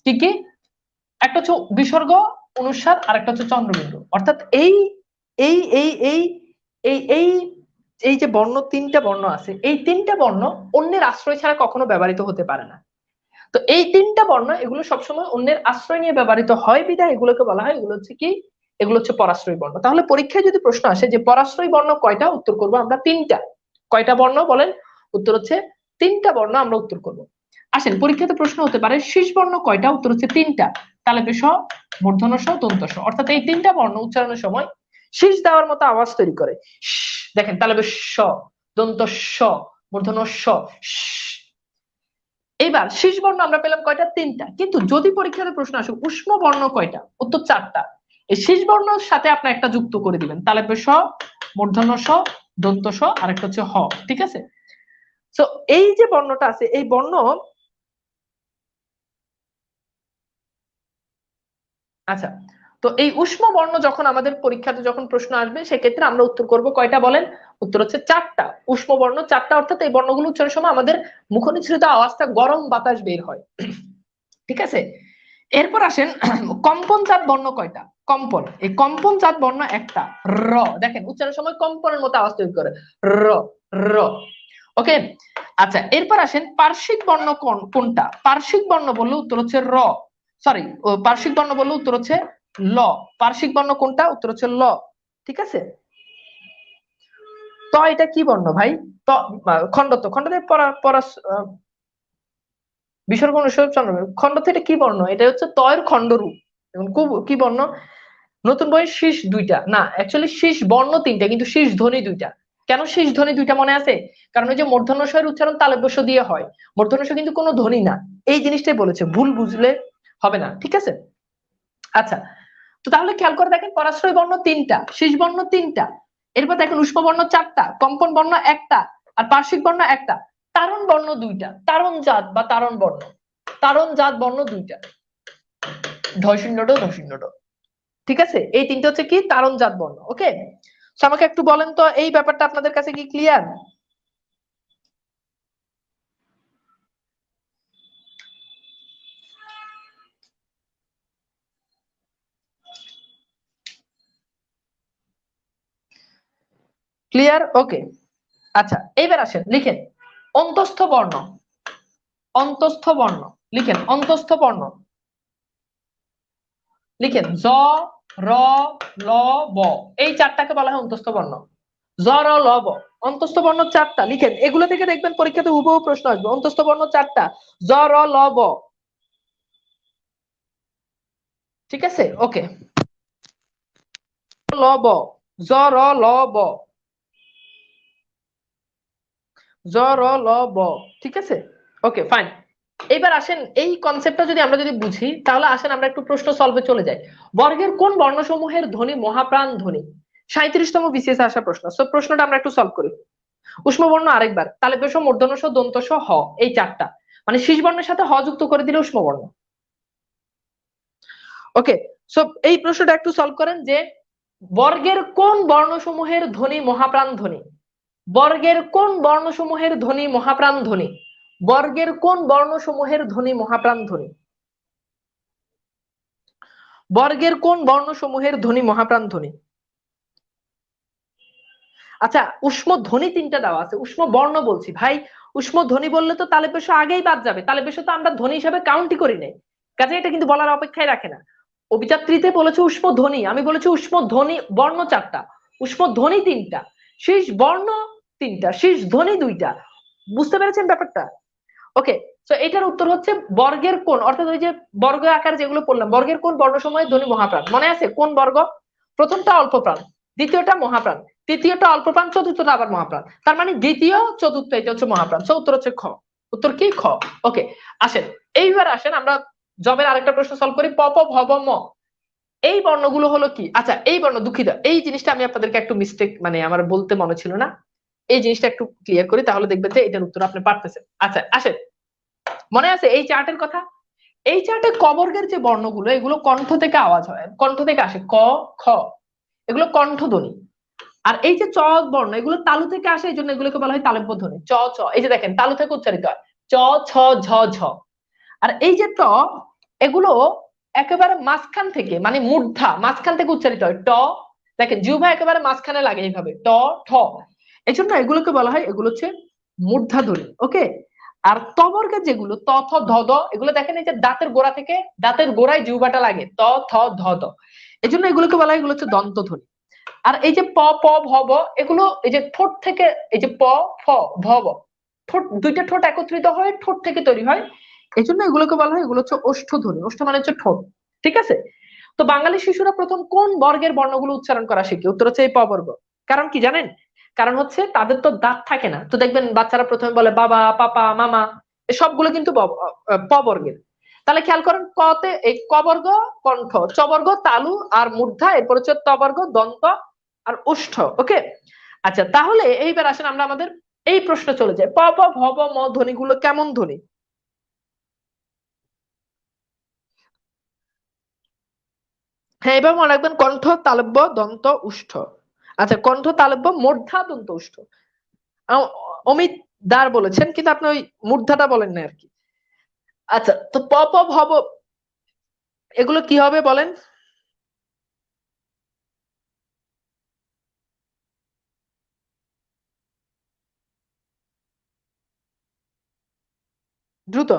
কি কি? একটা হচ্ছে বিসর্গ, অনুস্বার, আর একটা হচ্ছে চন্দ্রবিন্দু। অর্থাৎ এই এই এই এই এই এই এই যে বর্ণ, তিনটা বর্ণ আছে, এই তিনটা বর্ণ অন্যের আশ্রয় ছাড়া কখনো ব্যবহৃত হতে পারে না। তো এই তিনটা বর্ণ, এগুলো সবসময় অন্যের আশ্রয় নিয়ে ব্যবহৃত হয়, বিধায় এগুলোকে বলা হয়, এগুলো হচ্ছে কি, এগুলো হচ্ছে পরাশ্রয়ী বর্ণ। তাহলে পরীক্ষায় যদি প্রশ্ন আসে যে পরাশ্রয়ী বর্ণ কয়টা, উত্তর করবো আমরা তিনটা। কয়টা বর্ণ বলেন? উত্তর হচ্ছে তিনটা বর্ণ আমরা উত্তর করব। আসেন, পরীক্ষাতে প্রশ্ন হতে পারে শীষ বর্ণ কয়টা, উত্তর হচ্ছে তিনটা। তাহলে স, মূর্ধন্য স, দন্ত স, অর্থাৎ এই তিনটা বর্ণ উচ্চারণের সময় শীষ দেওয়ার মতো আওয়াজ তৈরি করে। দেখেন, তাহলে স, দন্ত স, মূর্ধন্য স, এবার শীষ বর্ণ আমরা পেলাম কয়টা? তিনটা। কিন্তু যদি পরীক্ষাতে প্রশ্ন আসে উষ্ম বর্ণ কয়টা, উত্তর চারটা। এই শীষ বর্ণের সাথে আপনি একটা যুক্ত করে দিবেন, তাহলে স, মূর্ধন্য স, দন্ত স, আর একটা হচ্ছে হ। ঠিক আছে? তো এই যে বর্ণটা আছে, এই বর্ণ, আচ্ছা, তো এই উষ্ম বর্ণ যখন আমাদের পরীক্ষাতে যখন প্রশ্ন আসবে, সেক্ষেত্রে আমরা উত্তর করব কয়টা বলেন? উত্তর হচ্ছে চারটা। উষ্ম বর্ণ চারটা, অর্থাৎ এই বর্ণগুলো উচ্চারণের সময় আমাদের মুখনিসৃত আওয়াজটা গরম বাতাস বের হয়। ঠিক আছে? এরপর আসেন, কম্পন জাত বর্ণ কয়টা? কম্পন, এই কম্পন জাত বর্ণ একটা, র। দেখেন, উচ্চারণের সময় কম্পনের মতো আওয়াজ তৈরি করে, র, র। ওকে, আচ্ছা, এরপর আসেন পার্শ্বিক বর্ণ কোনটা? পার্শ্বিক বর্ণ বললে উত্তর হচ্ছে র, সরি, পার্শ্বিক বর্ণ বললে উত্তর হচ্ছে ল। পার্শ্বিক বর্ণ কোনটা? উত্তর হচ্ছে ল। ঠিক আছে? তো এটা কি বর্ণ ভাই? তো খন্ডত, খন্ডতে পরা পরা বিসর্গ, অনুস্বার, চন্দ্রবিন্দু। খন্ডতে এটা কি বর্ণ? এটা হচ্ছে তয়ের খণ্ডরূপ। এবং কি বর্ণ? নতুন বইয়ের শীষ দুইটা না, অ্যাকচুয়ালি শীষ বর্ণ তিনটা, কিন্তু শীষ ধ্বনি দুইটা। কেন শীষ ধ্বনি দুইটা মনে আছে? কারণ ওই যে মূর্ধন্য ষ এর উচ্চারণ তালব্য শ দিয়ে হয়, মূর্ধন্য ষ কিন্তু কোনো ধ্বনি না। এই জিনিসটাই বলেছে, ভুল বুঝলে হবে না। ঠিক আছে? আচ্ছা, তো তাহলে খেয়াল করে দেখেন, পরাশ্রয় বর্ণ তিনটা, শীষ বর্ণ তিনটা, এরপর দেখেন উষ্ম বর্ণ চারটা, কম্পন বর্ণ একটা, আর পার্শ্বিক বর্ণ একটা, তারণ বর্ণ দুইটা। তারণ জাত বা তারণ বর্ণ, তারণ জাত বর্ণ দুইটা, ঢ শূন্য ড, ঢ শূন্য ড। ঠিক আছে? এই তিনটা হচ্ছে কি, তারণ জাত বর্ণ। ওকে, আমাকে একটু বলেন তো, এই ব্যাপারটা আপনাদের কাছে কি ক্লিয়ার? ক্লিয়ার? ওকে, আচ্ছা, এইবার আসেন, লিখেন অন্তস্থ বর্ণ। অন্তস্থ বর্ণ লিখেন, অন্তস্থ বর্ণ। লিখেন জ, র, ল, ব, এই চারটাকে বলা হয় অন্তস্থ বর্ণ। জ, র, ল, ব, অন্তস্থ বর্ণ চারটা লিখেন। এগুলো থেকে দেখবেন পরীক্ষাতে হুবহু প্রশ্ন আসবে। অন্তস্থ বর্ণ চারটা, জ, র, ল, ব। ঠিক আছে, ওকে। ল, ব, জ, র, ল, ব, জ, র, ল, ব। ঠিক আছে, ওকে, ফাইন। এবার আসেন, এই কনসেপ্টটা যদি বুঝি, তাহলে আসেন আমরা একটু প্রশ্ন সলভে চলে যাই। বর্গের কোন বর্ণসমূহের ধ্বনি মহাপ্রাণ ধ্বনি? 37তম বিসিএস আসা প্রশ্ন। সো প্রশ্নটা আমরা একটু সলভ করি। উষ্ম বর্ণ আরেকবার, তালব্য শ, মূর্ধন্য ষ, দন্ত স, হ, এই চারটা, মানে শীষ বর্ণের সাথে হ যুক্ত করে দিলে উষ্ম বর্ণ। ওকে, সো এই প্রশ্নটা একটু সলভ করেন যে বর্গের কোন বর্ণসমূহের ধ্বনি মহাপ্রাণ ধ্বনি? বর্গের কোন বর্ণসমূহের ধ্বনি মহাপ্রাণ ধ্বনি? বর্গের কোন বর্ণসমূহের ধ্বনি মহাপ্রাণ ধ্বনি? বর্গের কোন বর্ণসমূহের ধ্বনি মহাপ্রাণ ধ্বনি? আচ্ছা, উষ্ম ধ্বনি তিনটা দেওয়া আছে, উষ্ম বর্ণ বলছি ভাই। উষ্ম ধ্বনি বললে তো তালে পেশ আগেই বাদ যাবে, তালে পেশ তো আমরা ধ্বনি হিসাবে কাউন্টই করি নাই। কাজে এটা কিন্তু বলার অপেক্ষায় রাখে না। অভিযাত্রীতে বলেছে উষ্ম ধ্বনি, আমি বলেছি উষ্ম ধ্বনি বর্ণ চারটা, উষ্ম ধ্বনি তিনটা, শীষ বর্ণ তিনটা, শীষ ধ্বনি দুইটা। বুঝতে পেরেছেন ব্যাপারটা? ওকে, তো এটার উত্তর হচ্ছে বর্গের কোন, অর্থাৎ ওই যে বর্গ আকার যেগুলো পড়লাম, বর্গের কোন বর্ণ সময় ধ্বনি মহাপ্রাণ, মনে আছে কোন বর্গ? প্রথমটা অল্প প্রাণ, দ্বিতীয়টা মহাপ্রাণ, তৃতীয়টা অল্প প্রাণ, চতুর্থটা আবার মহাপ্রাণ। তার মানে দ্বিতীয় চতুর্থ এটা হচ্ছে মহাপ্রাণ। সো উত্তর হচ্ছে খ। উত্তর কি? খ। ওকে, আসেন এইবার আসেন আমরা জবের আরেকটা প্রশ্ন সলভ করি। প, প, ভ, ব, ম, এই বর্ণগুলো হলো কি? আচ্ছা, এই বর্ণ, দুঃখিত, এই জিনিসটা আমি আপনাদেরকে একটু মিস্টেক, মানে আমার বলতে মনে ছিল না, এই জিনিসটা একটু ক্লিয়ার করি, তাহলে দেখবেন যে এটার উত্তর আপনি পারতেছেন। আচ্ছা আসেন, মনে আছে এই চার্টের কথা? এই চার্টে ক বর্গের যে বর্ণগুলো, এগুলো কণ্ঠ থেকে আওয়াজ হয়, কণ্ঠ থেকে আসে, ক, খ, এগুলো কণ্ঠধ্বনি। আর এই যে চ বর্ণ, এগুলো তালু থেকে আসে, এই জন্য এগুলোকে বলা হয় তালব্য ধ্বনি। চ, চ, এই যে দেখেন তালু থেকে উচ্চারিত হয়, চ, ছ, ঝ, ঝ। আর এই যে ট, এগুলো একেবারে মাঝখান থেকে, মানে মূর্ধা মাঝখান থেকে উচ্চারিত হয়, ট। দেখেন জিহ্বা একেবারে মাঝখানে লাগে এইভাবে, ট, ঠ। এই জন্য এগুলোকে বলা হয়, এগুলো হচ্ছে মূর্ধাধ্বনি। ওকে, আর ত বর্গের যেগুলো ত, থ, ধ, দ, এগুলো দেখেন এই যে দাঁতের গোড়া থেকে, দাঁতের গোড়ায় জিহ্বাটা লাগে, ত, থ, ধ, দ, এই জন্য এগুলোকে বলা হয়, এগুলো হচ্ছে দন্তধ্বনি। আর এই যে প, প, ভ, ব, এগুলো এই যে ঠোঁট থেকে, এই যে প, ফ, ভ, ব, ঠোঁট, দুইটা ঠোঁট একত্রিত হয়ে ঠোঁট থেকে তৈরি হয়, এই জন্য এগুলোকে বলা হয়, এগুলো হচ্ছে ওষ্ঠধ্বনি। ওষ্ঠ মানে হচ্ছে ঠোঁট। ঠিক আছে, তো বাঙালি শিশুরা প্রথম কোন বর্গের বর্ণগুলো উচ্চারণ করা শিখে? উত্তর হচ্ছে এই প বর্গ। কারণ কি জানেন? কারণ হচ্ছে তাদের তো দাঁত থাকে না, তো দেখবেন বাচ্চারা প্রথমে বলে বাবা, পাপা, মামা, এই সবগুলো কিন্তু প বর্গের। তাহলে খেয়াল করেন, কতে এই ক বর্গ কণ্ঠ, চ বর্গ তালু আর মূর্ধা, এরপর হচ্ছে ত বর্গ দন্ত আর ওষ্ঠ। ওকে, আচ্ছা তাহলে এইবার আসেন আমরা আমাদের এই প্রশ্ন চলে যাই। প, প, ভ, ব, ম ধ্বনিগুলো কেমন ধ্বনি? হ্যাঁ, এবার মনে রাখবেন, কণ্ঠ, তালব্য, দন্ত, উষ্ঠ। আচ্ছা, কণ্ঠ, তালব্য, মূর্ধা, দন্ত, উষ্ঠ। অমিত দার বলেছেন, কিন্তু আপনি ওই মূর্ধাটা বলেন না আর কি। আচ্ছা, তো প, প, ভ, ব, এগুলো কি হবে বলেন? দ্রুত।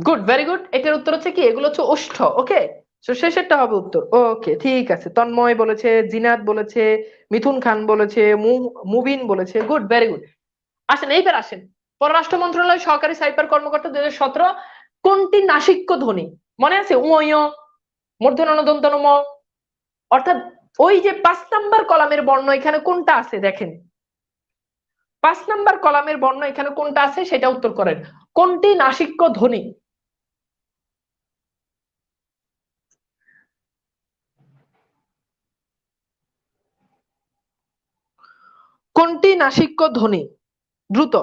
গুড, ভেরি গুড, এটার উত্তর হচ্ছে কি? এগুলো হচ্ছে ওষ্ঠ। ওকে, তো শেষেরটা হবে উত্তর। ওকে, ঠিক আছে, তন্ময় বলেছে, জিনাত বলেছে, মিথুন খান বলেছে, মুবিন বলেছে, গুড, ভেরি গুড। আসেন এইবার আসেন, পররাষ্ট্র মন্ত্রণালয় সহকারী সাইবার কর্মকর্তা 2017 কোনটি নাসিক্য ধ্বনি? মনে আছে? উ, ঞ, মূর্ধন্য ন, দন্তন্য ম। অর্থাৎ ওই যে 5 নাম্বার কলামের বর্ণ এখানে কোনটা আছে দেখেন, 5 নাম্বার কলামের বর্ণ এখানে কোনটা আছে সেটা উত্তর করেন। কোনটি নাসিক্য ধ্বনি? কোনটি নাসিক্য ধ্বনি? দ্রুত।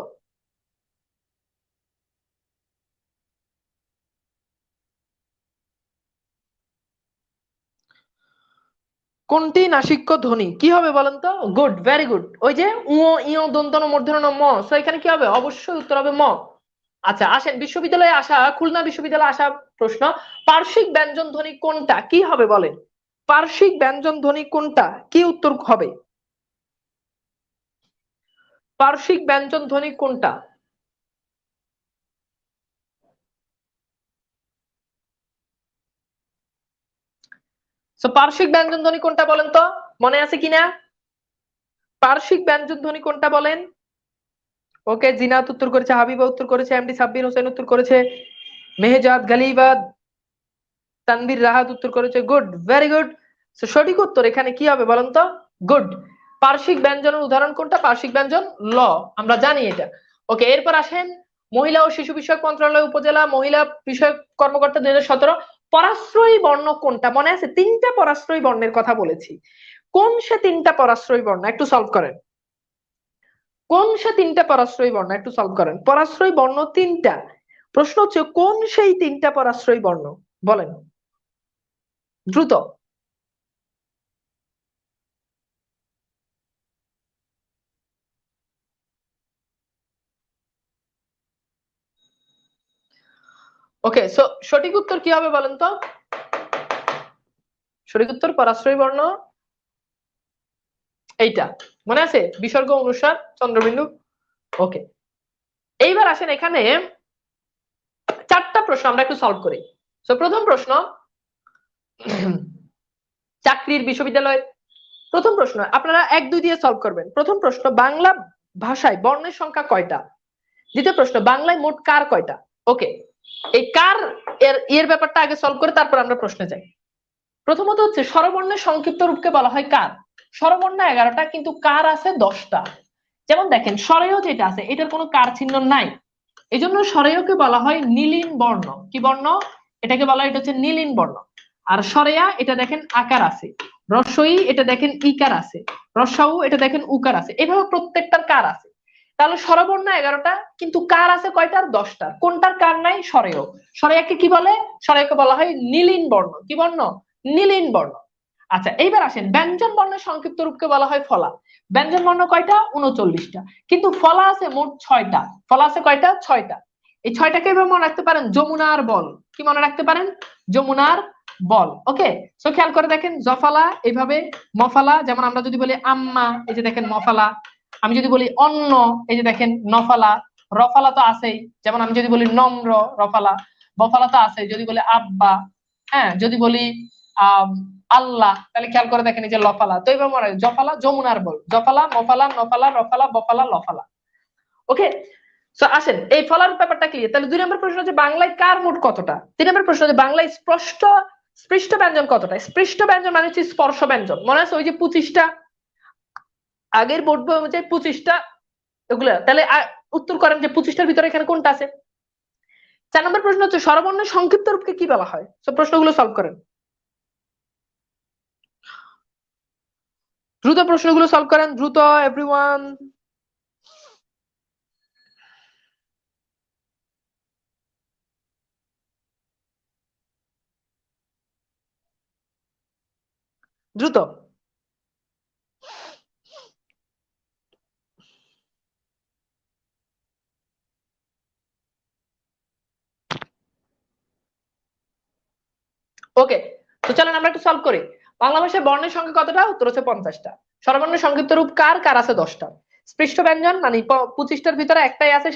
কোনটি নাসিক্য ধ্বনি কি হবে বলেন তো? গুড, ভেরি গুড, ওই যে উ, ই, দন্তন মূর্ধন্য ম। সো এখানে কি হবে? অবশ্যই উত্তর হবে ম। আচ্ছা আসেন, বিশ্ববিদ্যালয়ে আসা, খুলনা বিশ্ববিদ্যালয়ে আসা প্রশ্ন, পার্শ্বিক ব্যঞ্জন ধ্বনি কোনটা? কি হবে বলেন? পার্শ্বিক ব্যঞ্জন ধ্বনি কোনটা? কি উত্তর হবে? পার্শ্বিক ব্যঞ্জন ধ্বনি কোনটা? সো পার্শ্বিক ব্যঞ্জন ধ্বনি কোনটা বলেন তো, মনে আছে কিনা? পার্শ্বিক ব্যঞ্জন ধ্বনি কোনটা বলেন? ওকে, জিনাত উত্তর করেছে, হাবিবা উত্তর করেছে, এমডি সাব্বির হোসেন উত্তর করেছে, মেহজাদ গালিবাদ, তানভীর রাহাত উত্তর করেছে। Good, very good. সঠিক উত্তর এখানে কি হবে বলেন তো? গুড। পার্শ্বিক ব্যঞ্জনের উদাহরণ কোনটা? পার্শ্বিক ব্যঞ্জন ল, আমরা জানি এটা। ওকে, এরপর আসেন মহিলা ও শিশু বিষয়ক মন্ত্রণালয় উপজেলা মহিলা বিষয়ক কর্মকর্তা 2017। পরাশ্রয়ী বর্ণ কোনটা মনে আছে? তিনটা পরাশ্রয়ী বর্ণের কথা বলেছি। কোন সে তিনটা পরাশ্রয়ী বর্ণ একটু সলভ করেন। কোন সে তিনটা পরাশ্রয়ী বর্ণ একটু সলভ করেন। পরাশ্রয়ী বর্ণ তিনটা, প্রশ্ন হচ্ছে কোন সেই তিনটা পরাশ্রয়ী বর্ণ বলেন দ্রুত। ওকে, সো সঠিক উত্তর কি হবে বলেন তো? সঠিক উত্তর পরাশ্রয়ী বর্ণ এইটা, মনে আছে? বিসর্গ, অনুস্বার, চন্দ্রবিন্দু। ওকে, এইবার আসেন এখানে চারটা প্রশ্ন আমরা একটু সলভ করি। তো প্রথম প্রশ্ন, চাকরির বিশ্ববিদ্যালয়। প্রথম প্রশ্ন আপনারা 1 2 দিয়ে সলভ করবেন। প্রথম প্রশ্ন, বাংলা ভাষায় বর্ণের সংখ্যা কয়টা? দ্বিতীয় প্রশ্ন, বাংলায় মোট কার কয়টা? ওকে, এই কার এর ব্যাপারটা আগে সলভ করে তারপর আমরা প্রশ্নে যাই। প্রথমত হচ্ছে স্বরবর্ণের সংক্ষিপ্ত রূপকে বলা হয় কার। স্বরবর্ণ 11টা, কিন্তু কার আছে 10টা। যেমন দেখেন স্বরেয় যেটা আছে এটার কোনো কার চিহ্ন নাই, এই জন্য স্বরেয়কে বলা হয় নীলিন বর্ণ। কি বর্ণ? এটাকে বলা হয়, এটা হচ্ছে নীলিন বর্ণ। আর স্বরেয়া এটা দেখেন আকার আছে, রস্বই এটা দেখেন ইকার আছে, রস্বাউ এটা দেখেন উকার আছে, এভাবে প্রত্যেকটার কার আছে। তাহলে স্বরবর্ণ 11টা, কিন্তু কার আছে কয়টার? 10টা। কোনটার কার নাই? স্বরেয়। স্বরেয়াকে কি বলে? স্বরেয়কে বলা হয় নীলিন বর্ণ। কি বর্ণ? নীলিন বর্ণ। আচ্ছা, এইবার আসেন ব্যঞ্জন বর্ণের সংক্ষিপ্ত রূপকে বলা হয় ফলা। ব্যঞ্জন বর্ণ কয়টা? 39টা, কিন্তু ফলা আছে মোট 6টা। ফলা আছে কয়টা? 6টা। এই 6টাকে এভাবে মনে রাখতে পারেন, যমুনার বল। কি মনে রাখতে পারেন? যমুনার বল। ওকে, সো খেয়াল করে দেখেন, জফালা এইভাবে, মফালা যেমন আমরা যদি বলি আম্মা, এই যে দেখেন মফালা। আমি যদি বলি অন্ন, এই যে দেখেন নফালা। রফালা তো আছেই, যেমন আমি যদি বলি নম্র, রফালা। বফালা তো আছে, যদি বলি আব্বা। হ্যাঁ, যদি বলি আল্লাহ, তাহলে খেয়াল করে দেখেন এই যে লফালা। তো এইভাবে মনে হয়, জফালা যমুনার বল, জফালা মফালা নফালা রফালা বফালা লফালা। ওকে, সো আসেন এই ফলার ব্যাপারটা ক্লিয়ার। তাহলে 2 নম্বর প্রশ্ন হচ্ছে বাংলায় কার মোট কতটা। 3 নম্বর প্রশ্ন হচ্ছে বাংলায় স্পৃষ্ট ব্যঞ্জন কতটা। স্পৃষ্ট ব্যঞ্জন মানে হচ্ছে স্পর্শ ব্যঞ্জন, মনে আছে ওই যে 25টা, আগের বোর্ড বই অনুযায়ী 25টা এগুলো। তাহলে উত্তর করেন যে 25টার ভিতরে এখানে কোনটা আছে। 4 নম্বর প্রশ্ন হচ্ছে স্বরবর্ণের সংক্ষিপ্ত রূপকে কি বলা হয়। সব প্রশ্নগুলো সলভ করেন দ্রুত, প্রশ্নগুলো সলভ করেন দ্রুত এভরিওয়ান। দ্রুত। ওকে, তো চলেন আমরা একটু সলভ করি। বাংলা ভাষায় বর্ণের সংখ্যা কতটা? উত্তর হচ্ছে 50টা। স্বরবর্ণের সংক্ষিপ্ত রূপ কার? কার আছে 10টা। স্পৃষ্ট ব্যঞ্জন মানে 25টার ভিতরে একটাই আছে,